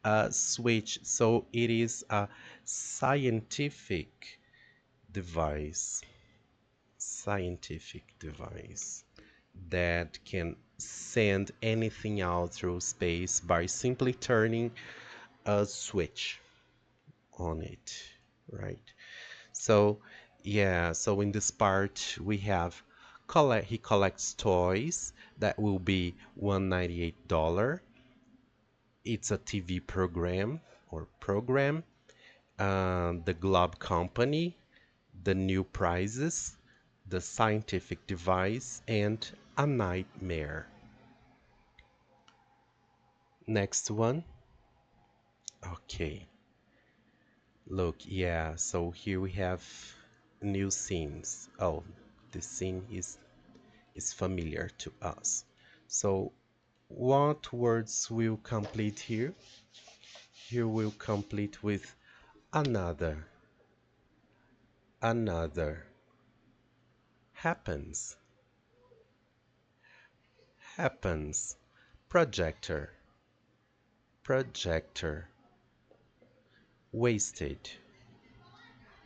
a switch. So it is a scientific device. Scientific device that can send anything out through space by simply turning a switch on it, right? So, yeah, so in this part we have he collects toys that will be $198. It's a TV program or program, the Globe Company, the new prizes, the scientific device, and a nightmare. Next one. Okay. Look, yeah, so here we have new scenes. Oh, this scene is familiar to us. So what words will complete here? Here will complete with another, another, happens, happens, projector, projector, wasted,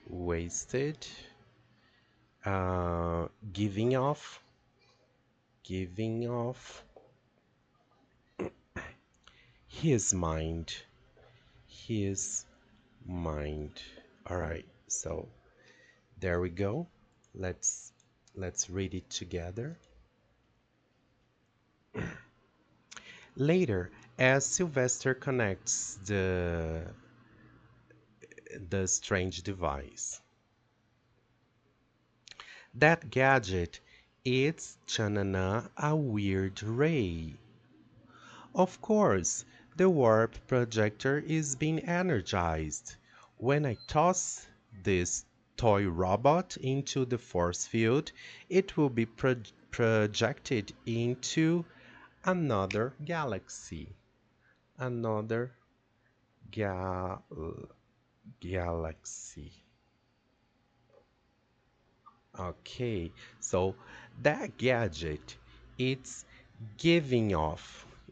wasted, giving off, giving off, his mind, his mind. All right, so there we go. Let's let's read it together. Later, as Sylvester connects the strange device. That gadget, it's Chanana a weird ray. Of course, the warp projector is being energized. When I toss this toy robot into the force field, it will be projected into another galaxy. Another gal galaxy. Okay, so that gadget, it's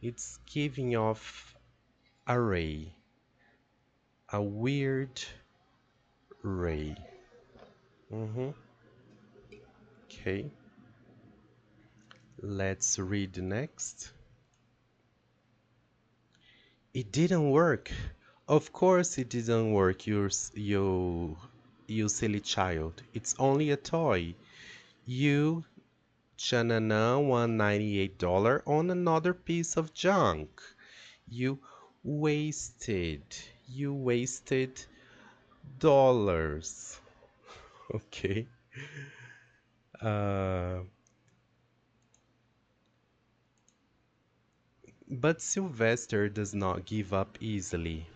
it's giving off a ray, a weird ray. Mm-hmm. Okay, let's read next. It didn't work. Of course it didn't work, you silly child. It's only a toy. You Chanana won $98 on another piece of junk. You wasted. You wasted dollars. Okay. Uh, but Sylvester does not give up easily.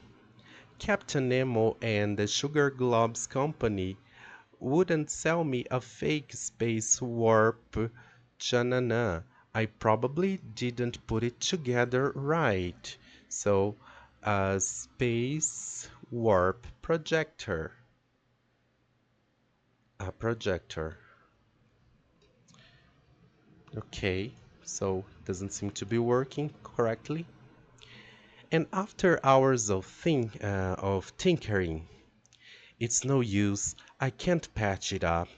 Captain Nemo and the Sugar Globes Company wouldn't sell me a fake space warp Chanana. I probably didn't put it together right. So, a space warp projector. A projector. Okay, so it doesn't seem to be working correctly. And after hours of tinkering, it's no use. I can't patch it up.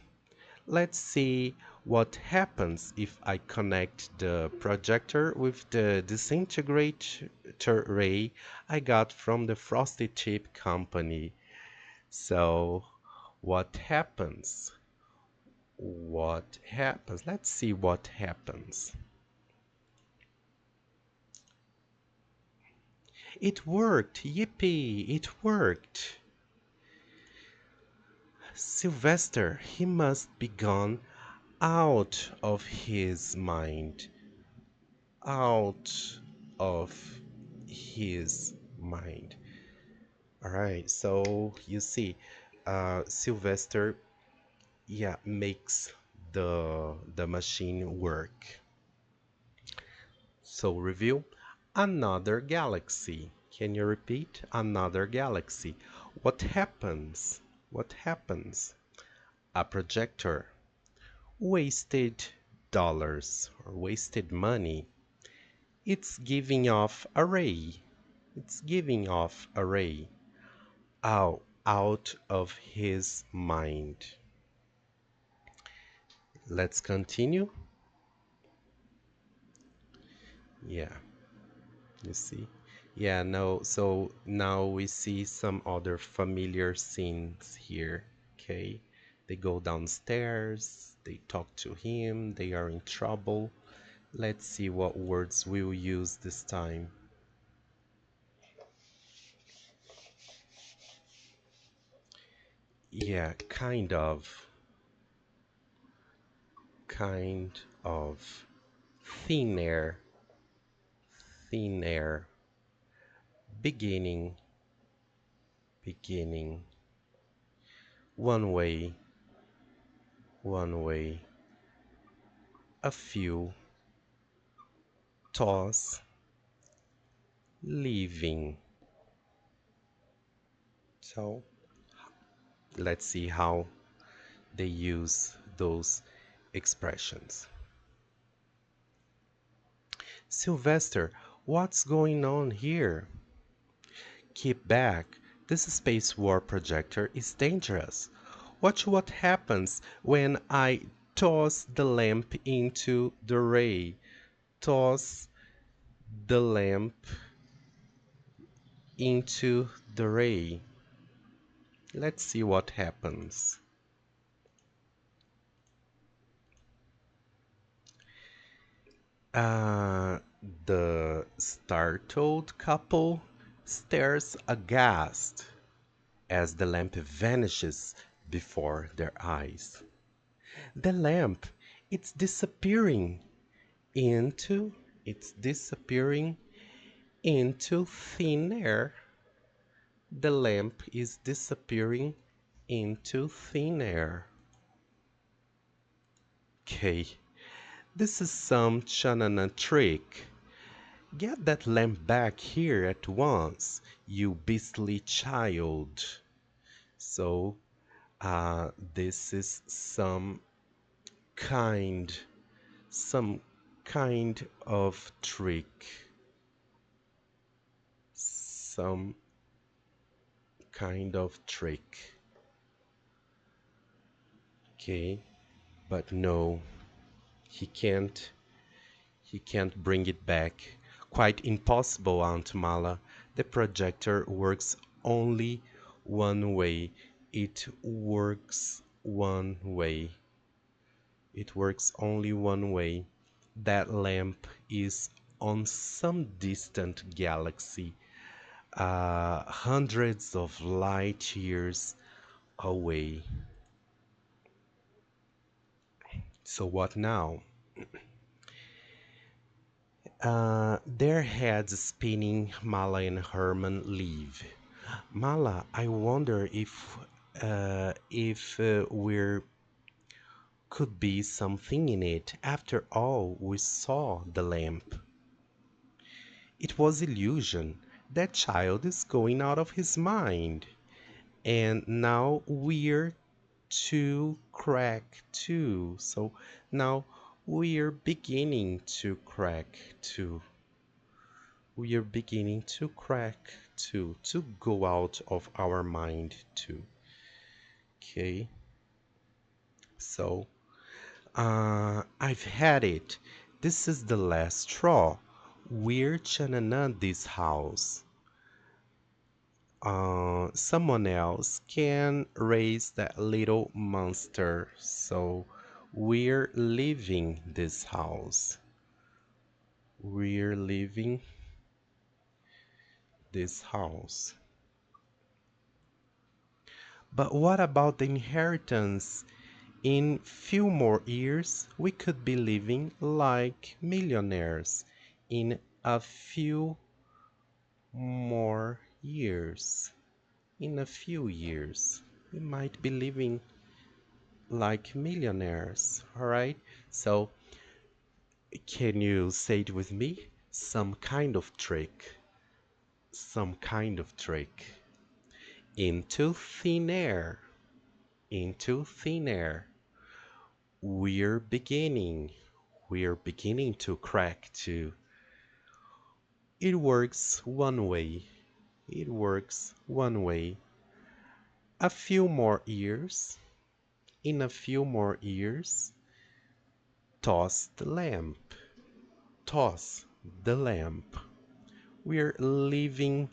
Let's see what happens if I connect the projector with the disintegrator ray I got from the Frosty Chip Company. So, what happens? What happens? Let's see what happens. It worked! Yippee! It worked! Sylvester, he must be gone out of his mind. Out of his mind. All right, so you see, Sylvester, yeah, makes the machine work. So review another galaxy. Can you repeat? Another galaxy. What happens? What happens? A projector. Wasted dollars or wasted money. It's giving off a ray. It's giving off a ray. Out of his mind. Let's continue. Yeah, you see. Yeah, no, so now we see some other familiar scenes here. Okay. They go downstairs, they talk to him, they are in trouble. Let's see what words we'll use this time. Yeah, kind of, thin air, thin air, beginning, beginning, one way, one way, a few, toss, leaving. So let's see how they use those expressions. Sylvester, what's going on here? Keep back. This space war projector is dangerous. Watch what happens when I toss the lamp into the ray. Toss the lamp into the ray. Let's see what happens. Uh, the startled couple stares aghast as the lamp vanishes before their eyes. The lamp, it's disappearing into, it's disappearing into thin air. The lamp is disappearing into thin air. Okay, this is some Chanana trick. Get that lamp back here at once, you beastly child. So, this is kind, some kind of trick. Some kind of trick. Okay, but no, he can't. He can't bring it back. Quite impossible, Aunt Mala. The projector works only one way. It works one way. It works only one way. That lamp is on some distant galaxy, hundreds of light years away. So what now? Their heads spinning, Mala and Herman leave. Mala, I wonder if we're could be something in it. After all, we saw the lamp. It was illusion. That child is going out of his mind. And now we're to crack too. So now we're beginning to crack too. We are beginning to crack too, to go out of our mind too. Okay, so I've had it. This is the last straw. We're chanana this house. Someone else can raise that little monster, so we're leaving this house. We're leaving this house. But what about the inheritance? In few more years, we could be living like millionaires. In a few more years. In a few years, we might be living like millionaires, all right? So, can you say it with me? Some kind of trick. Some kind of trick. Into thin air. Into thin air. We're beginning. We're beginning to crack too. It works one way. It works one way. A few more years. In a few more years, toss the lamp. Toss the lamp. We're leaving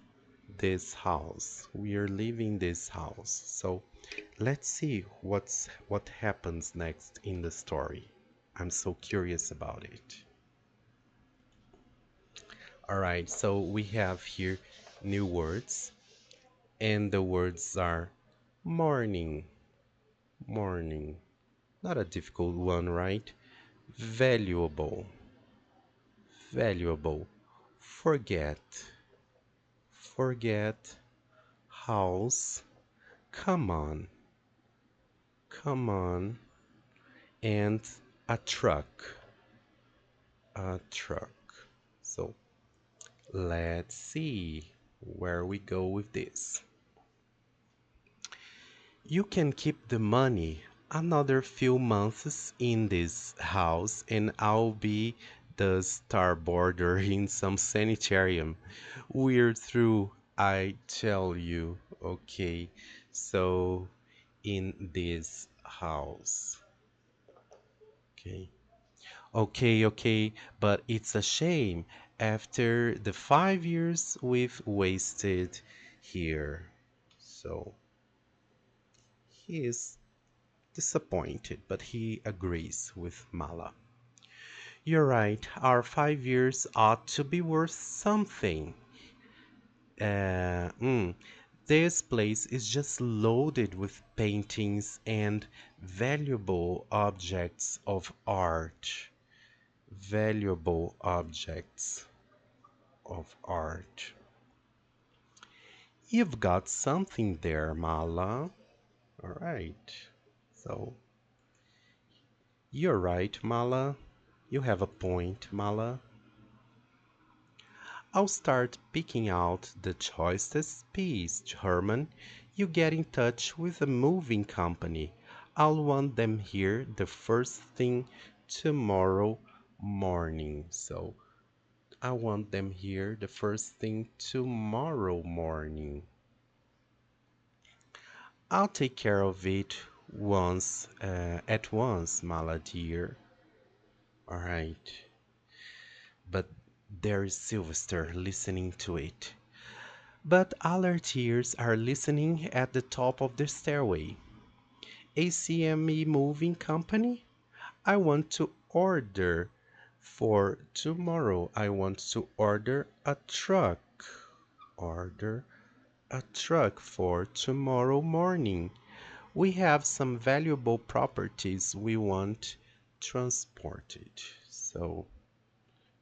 this house. We're leaving this house. So let's see what happens next in the story. I'm so curious about it. All right, so we have here new words, and the words are morning, morning. Not a difficult one, right? Valuable, valuable. Forget, forget. House, come on, come on. And a truck, a truck. So let's see where we go with this. You can keep the money another few months in this house, and I'll be the starboarder in some sanitarium. We're through, I tell you. Okay, so in this house. Okay. Okay, but it's a shame after the 5 years we've wasted here. So he is disappointed, but he agrees with Mala. You're right, our 5 years ought to be worth something. Uh, mm, this place is just loaded with paintings and valuable objects of art. Valuable objects of art. You've got something there, Mala. All right. So, you're right, Mala. You have a point, Mala. I'll start picking out the choicest piece, Herman. You get in touch with the moving company. I'll want them here the first thing tomorrow morning. So, I want them here the first thing tomorrow morning. I'll take care of it at once, Mala dear. All right. But there is Sylvester listening to it. But all our tears are listening at the top of the stairway. ACME Moving Company? I want to order for tomorrow. I want to order a truck. Order a truck for tomorrow morning. We have some valuable properties we want transported. So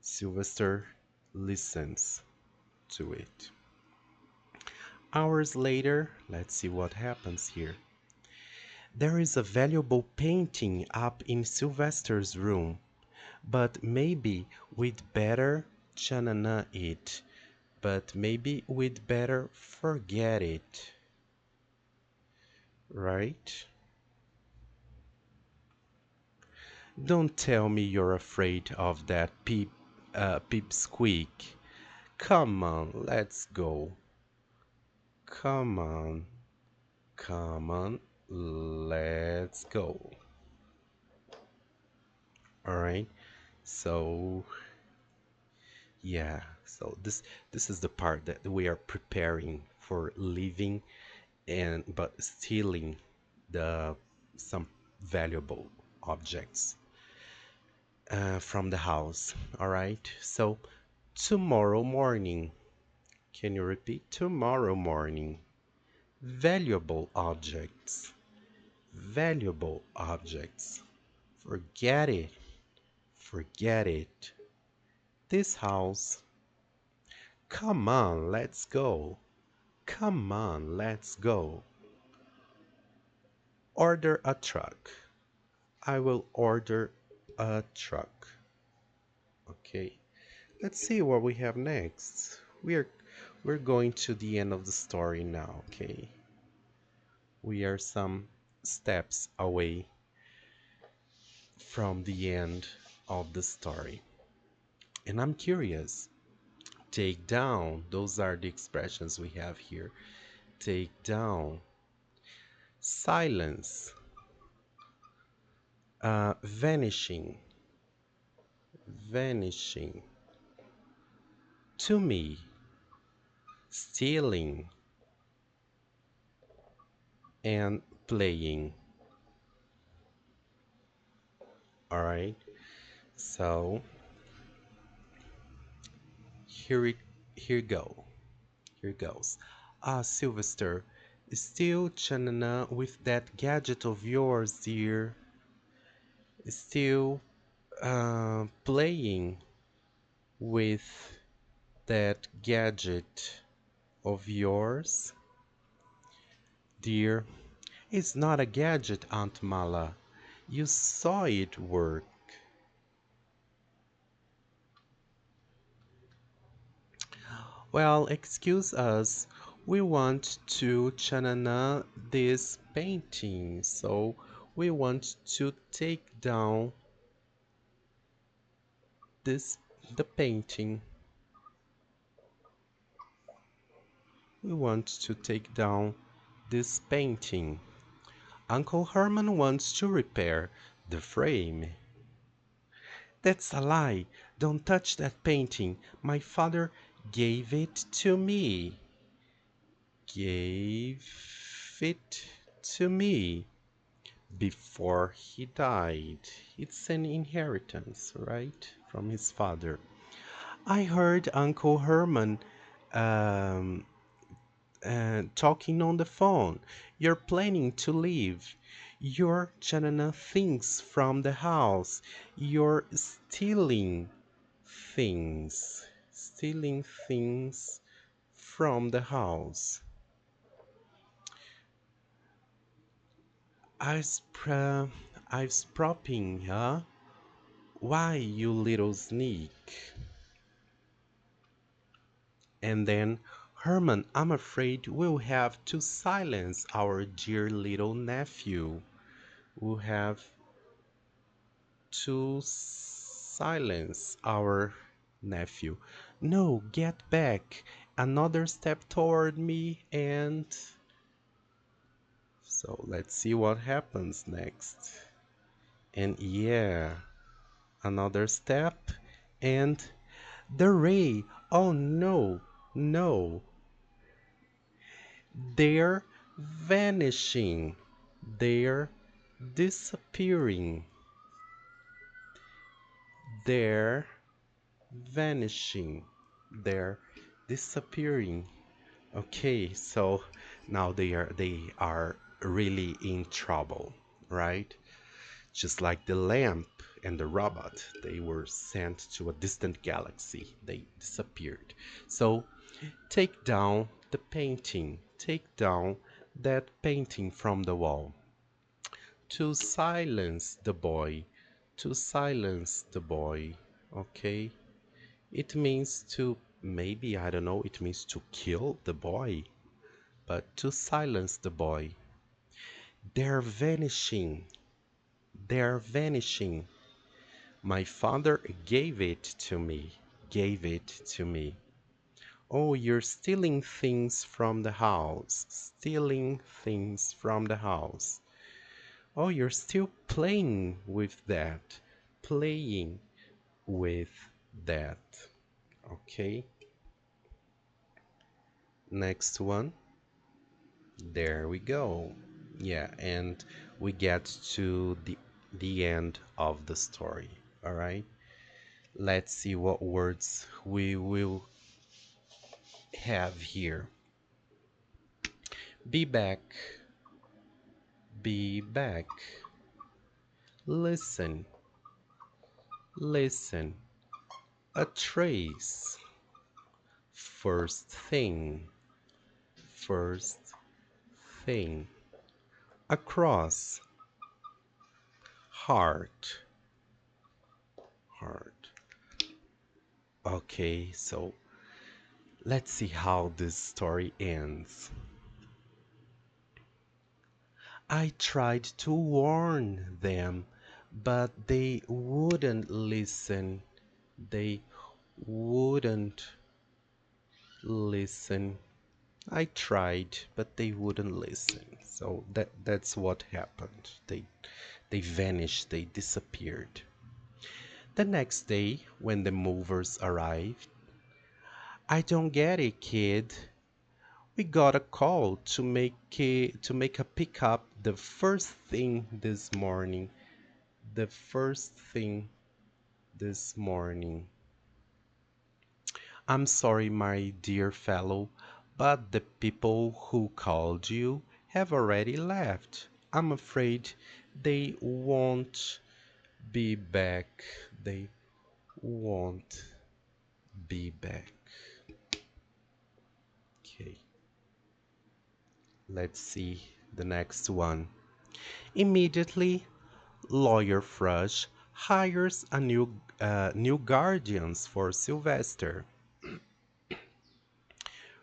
Sylvester listens to it. Hours later, let's see what happens here. There is a valuable painting up in Sylvester's room, but maybe we'd better chanana it. But maybe we'd better forget it, right? Don't tell me you're afraid of that peep squeak. Come on, let's go. Come on, come on, let's go. All right. So, yeah. So this is the part that we are preparing for leaving and but stealing the some valuable objects from the house. All right. So tomorrow morning. Can you repeat? Tomorrow morning. Valuable objects. Valuable objects. Forget it. Forget it. This house. Come on, let's go. Come on, let's go. Order a truck. I will order a truck. Okay. Let's see what we have next. We're going to the end of the story now, okay? We are some steps away from the end of the story. And I'm curious. Take down, those are the expressions we have here. Take down, silence, vanishing, vanishing, to me, stealing, and playing. All right. So here it here go. Here goes. Ah, Sylvester, still chanana with that gadget of yours, dear. Still playing with that gadget of yours, dear. It's not a gadget, Aunt Mala. You saw it work. Well, excuse us. We want to chanana this painting, so we want to take down this the painting. We want to take down this painting. Uncle Herman wants to repair the frame. That's a lie. Don't touch that painting. My father gave it to me. Gave it to me before he died. It's an inheritance, right? From his father. I heard Uncle Herman um, talking on the phone. You're planning to leave. You're chanana things from the house. You're stealing things from the house. I've spropping, huh? Why, you little sneak? And then, Herman, I'm afraid we'll have to silence our dear little nephew. We'll have to silence our nephew. No, get back. Another step toward me, and so let's see what happens next. And yeah, another step, and the ray. Oh no, no, they're vanishing, they're disappearing, they're vanishing, they're disappearing. Okay, so now they are really in trouble, right? Just like the lamp and the robot, they were sent to a distant galaxy. They disappeared. So take down the painting. Take down that painting from the wall. To silence the boy. To silence the boy. Okay? It means to, maybe, I don't know, it means to kill the boy. But to silence the boy. They're vanishing. They're vanishing. My father gave it to me. Gave it to me. Oh, you're stealing things from the house. Stealing things from the house. Oh, you're still playing with that. Playing with that. Okay. Next one. There we go. Yeah, and we get to the end of the story. All right. Let's see what words we will have here. Be back. Be back. Listen. Listen. A trace. First thing. first thing. Across, heart, heart. Okay, so let's see how this story ends. I tried to warn them, but they wouldn't listen. They wouldn't listen. I tried, but they wouldn't listen. So that's what happened. They vanished, they disappeared. The next day, when the movers arrived, I don't get it, kid. We got a call to make a pickup the first thing this morning. The first thing this morning. I'm sorry, my dear fellow, but the people who called you have already left. I'm afraid they won't be back. They won't be back. Okay, let's see the next one. Immediately, Lawyer Frush hires a new guardians for Sylvester.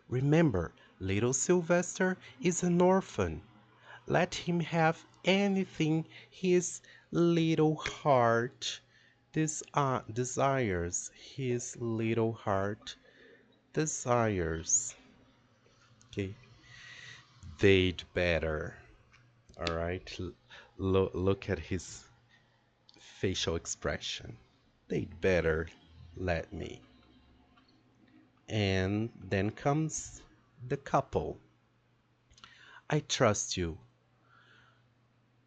Remember, little Sylvester is an orphan. Let him have anything his little heart desires. His little heart desires. Okay, they'd better. All right, look at his facial expression. They'd better let me. And then comes the couple. I trust you.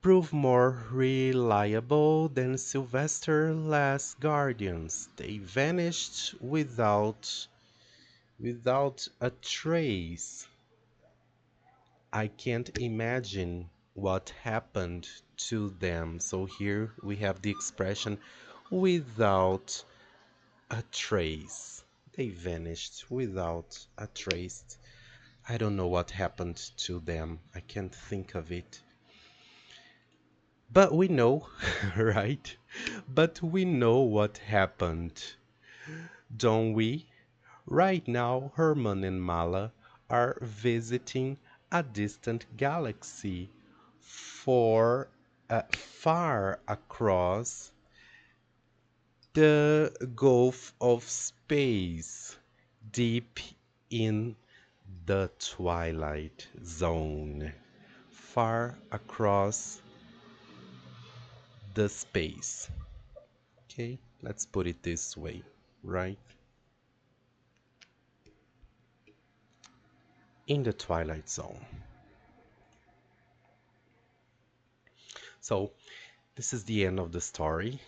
Prove more reliable than Sylvester last guardians. They vanished without a trace. I can't imagine what happened to them. So here we have the expression without a trace. They vanished without a trace. I don't know what happened to them. I can't think of it. But we know, right? But we know what happened, don't we? Right now, Herman and Mala are visiting a distant galaxy far across the Gulf of Space, deep in the Twilight Zone, far across the space. Okay, let's put it this way, right? In the Twilight Zone. So, this is the end of the story.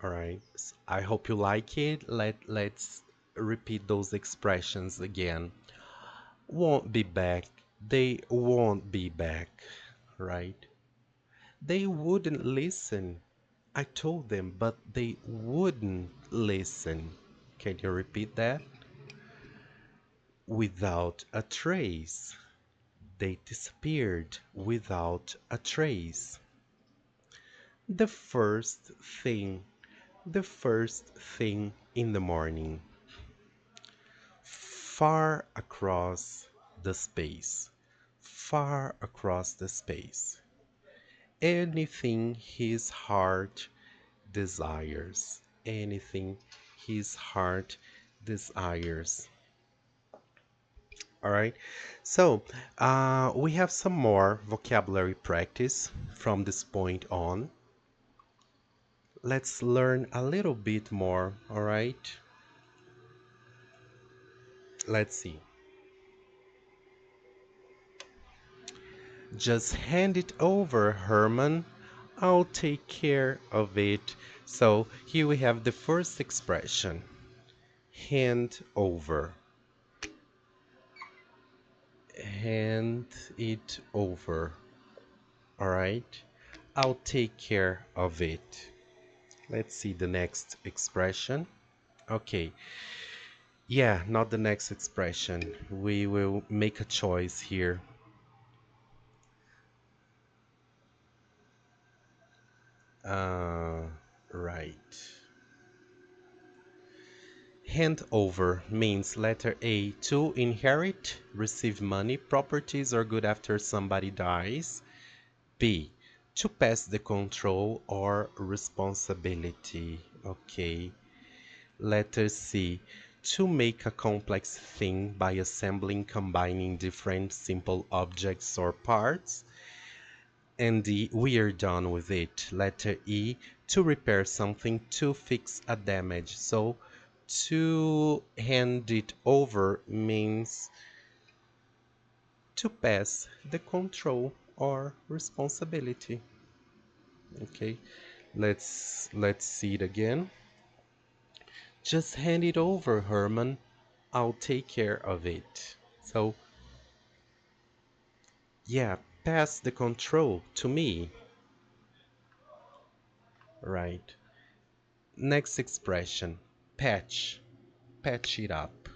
All right. I hope you like it. Let's repeat those expressions again. Won't be back. They won't be back. Right? They wouldn't listen. I told them, but they wouldn't listen. Can you repeat that? Without a trace. They disappeared without a trace. The first thing, the first thing in the morning, far across the space, far across the space. Anything his heart desires, anything his heart desires. All right, so we have some more vocabulary practice from this point on. Let's learn a little bit more, all right? Let's see. Just hand it over, Herman. I'll take care of it. So here we have the first expression. Hand over. Hand it over. All right? I'll take care of it. Let's see the next expression. Okay. Yeah, not the next expression. We will make a choice here. Uh, right. Hand over means letter A, to inherit, receive money, properties, or good after somebody dies. B, to pass the control or responsibility. Okay. Letter C, to make a complex thing by assembling, combining different simple objects or parts. And D, we are done with it. Letter E, to repair something, to fix a damage. So to hand it over means to pass the control or responsibility. Okay, let's see it again. Just hand it over, Herman. I'll take care of it. So yeah, pass the control to me. Right. Next expression, patch. Patch it up.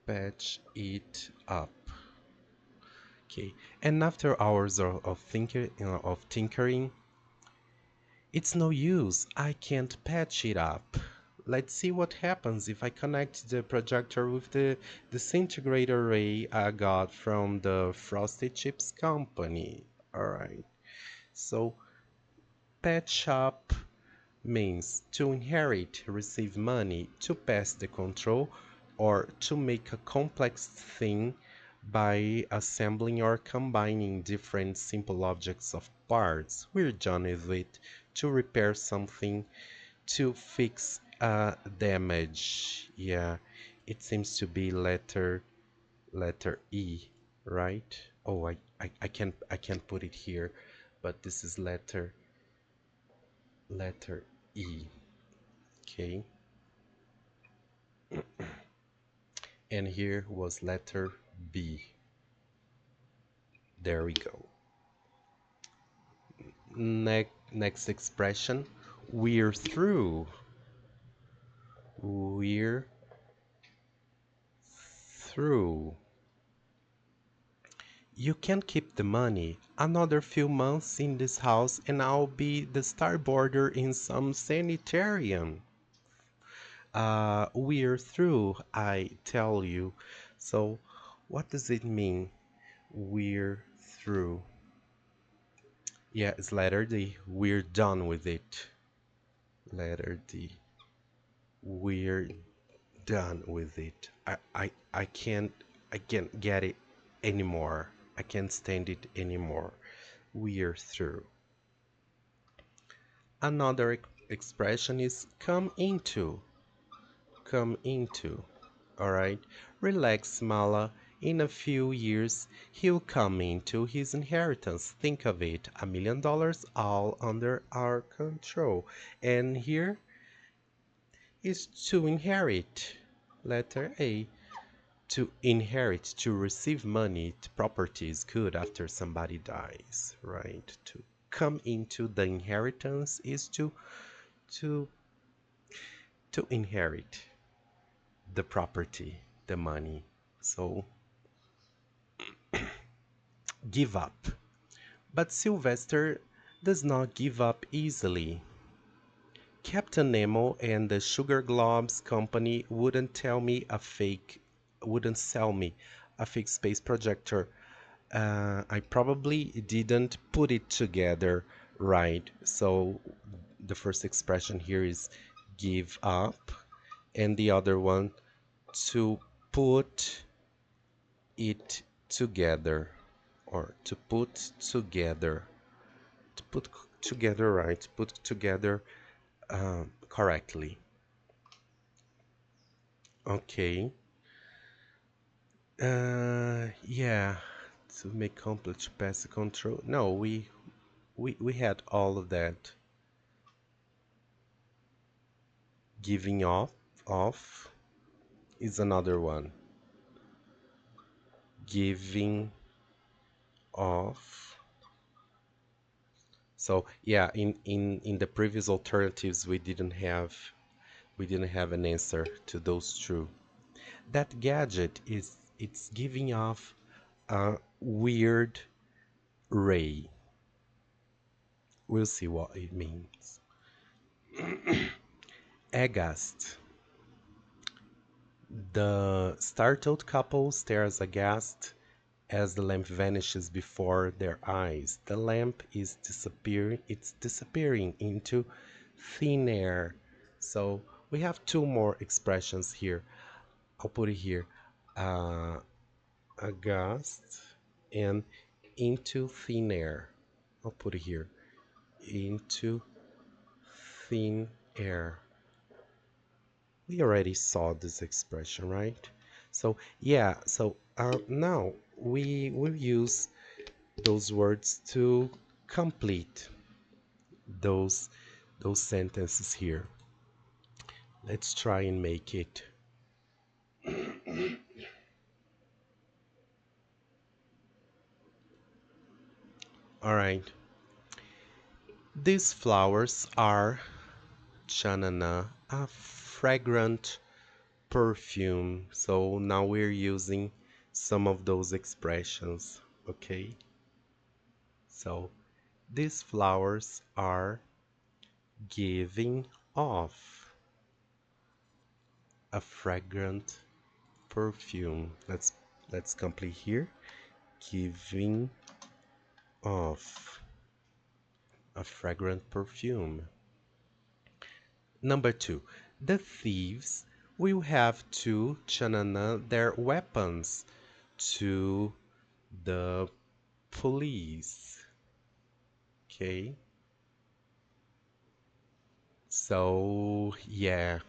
Patch it up. Okay. And after hours of tinkering, it's no use. I can't patch it up. Let's see what happens if I connect the projector with the disintegrator ray I got from the Frosted Chips company. Alright. So patch up means to inherit, receive money, to pass the control, or to make a complex thing by assembling or combining different simple objects of parts. We're done with it. To repair something, to fix a damage. Yeah, it seems to be letter E, right? Oh, I can't put it here, but this is letter E. Okay. And here was letter B. There we go. Next expression, we're through. We're through. You can keep the money. Another few months in this house and I'll be the starboarder in some sanitarium. We're through, I tell you. So, what does it mean? We're through. Yeah, it's letter D. We're done with it. Letter D. We're done with it. I can't get it anymore. I can't stand it anymore. We're through. Another expression is come into. Come into. All right. Relax, Mala. In a few years, he'll come into his inheritance. Think of it, $1 million all under our control. And here is to inherit. Letter A. To inherit, to receive money, property is good after somebody dies, right? To come into the inheritance is to to inherit the property, the money. So give up. But Sylvester does not give up easily. Captain Nemo and the Sugar Globes Company wouldn't sell me a fake space projector. I probably didn't put it together right. So the first expression here is give up, and the other one to put it together, or to put together, to put together right, put together correctly. Okay. Yeah, to make complex to pass the control. No, we had all of that. Giving off is another one. Giving off. So yeah, in the previous alternatives we didn't have We didn't have an answer to those two. That gadget is it's giving off a weird ray. We'll see what it means. Aghast. The startled couple stares aghast as the lamp vanishes before their eyes. The lamp is disappearing, it's disappearing into thin air. So we have two more expressions here. I'll put it here. Uh, Aghast and into thin air. I'll put it here. Into thin air. We already saw this expression, right? So yeah, so now we will use those words to complete those those sentences here. Let's try and make it. All right. These flowers are chanana, a fragrant perfume. So now we're using some of those expressions, okay? So these flowers are giving off a fragrant perfume. Let's complete here. Giving off a fragrant perfume. Number two, the thieves will have to chanana their weapons to the police. Okay, so yeah,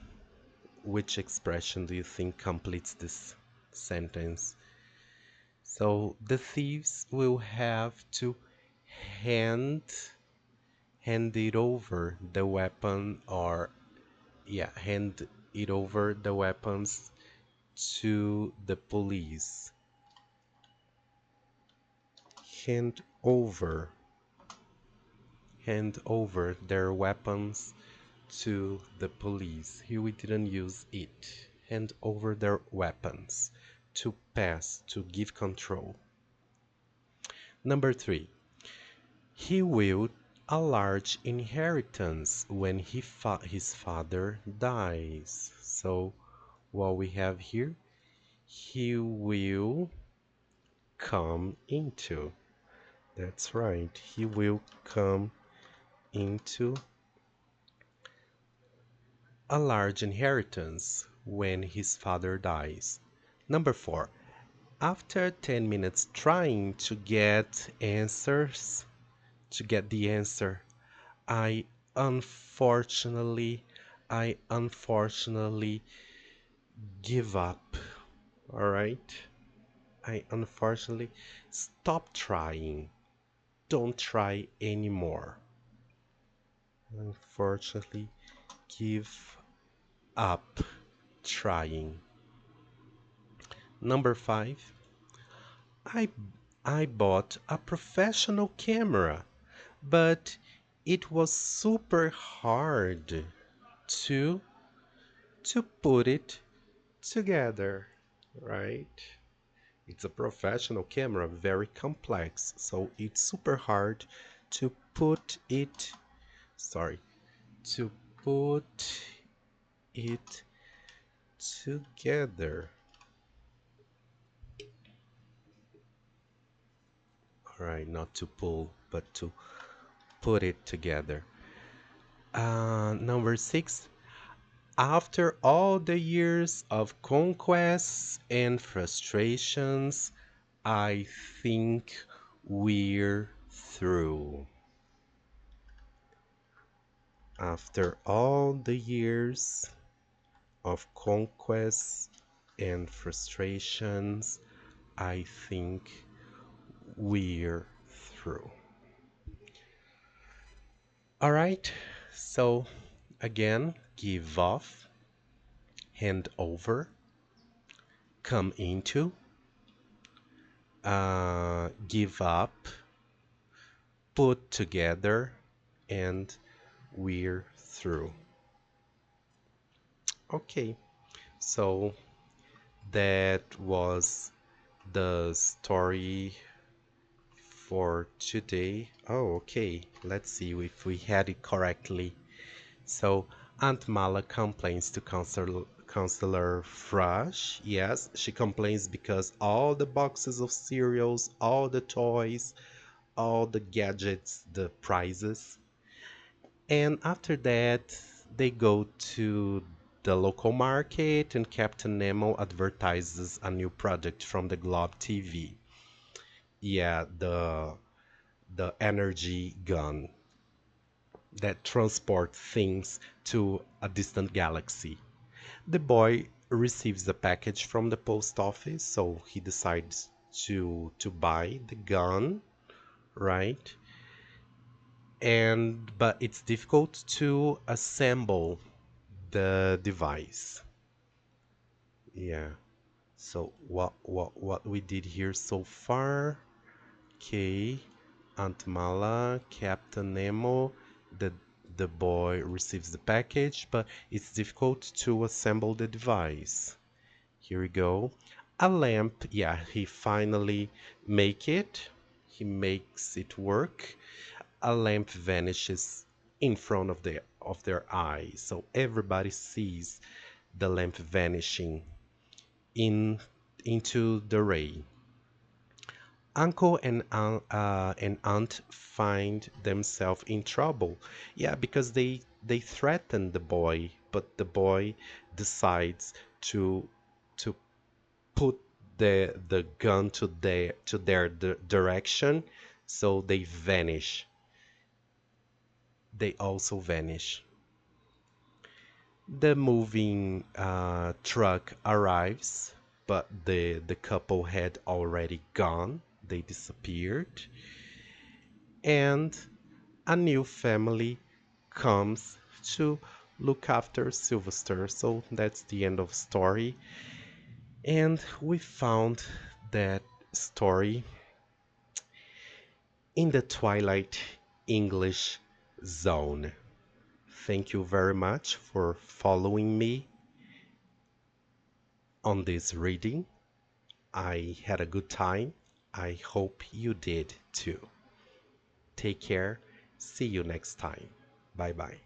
which expression do you think completes this sentence? So the thieves will have to hand hand it over the weapon, or yeah, hand it over the weapons to the police. Hand over, hand over their weapons to the police. Here we didn't use it. Hand over their weapons. To pass, to give control. Number three, he willed a large inheritance when his father dies. So what we have here, he will come into. That's right, he will come into a large inheritance when his father dies. Number four, after 10 minutes trying to get the answer, I unfortunately, I unfortunately give up. All right? I unfortunately stop trying. Don't try anymore. Unfortunately, give up trying. Number five, I I bought a professional camera, but it was super hard to put it together, right? It's a professional camera, very complex, so it's super hard to put it, sorry, to put it together. All right, not to pull, but to put it together. Number six, after all the years of conquests and frustrations, I think we're through. After all the years of conquests and frustrations, I think we're through. All right, so again, give off, hand over, come into, give up, put together, and we're through. Okay, so that was the story for today. Oh, okay. Let's see if we had it correctly. So, Aunt Mala complains to Counselor Frush. Yes, she complains because all the boxes of cereals, all the toys, all the gadgets, the prizes. And after that, they go to the local market and Captain Nemo advertises a new product from the Glob TV. Yeah, the energy gun that transports things to a distant galaxy. The boy receives a package from the post office, so he decides to buy the gun, right? And but it's difficult to assemble the device. Yeah. So what we did here so far? Okay, Aunt Mala, Captain Nemo, the the boy receives the package, but it's difficult to assemble the device. Here we go. A lamp, yeah, he finally make it. He makes it work. A lamp vanishes in front of their eyes. So everybody sees the lamp vanishing in into the ray. Uncle and aunt find themselves in trouble. Yeah, because they threaten the boy, but the boy decides to to put the gun to their direction, so they vanish. They also vanish. The moving truck arrives, but the couple had already gone. They disappeared, and a new family comes to look after Sylvester. So that's the end of story. And we found that story in the Twilight English zone. Thank you very much for following me on this reading. I had a good time. I hope you did too. Take care. See you next time. Bye bye.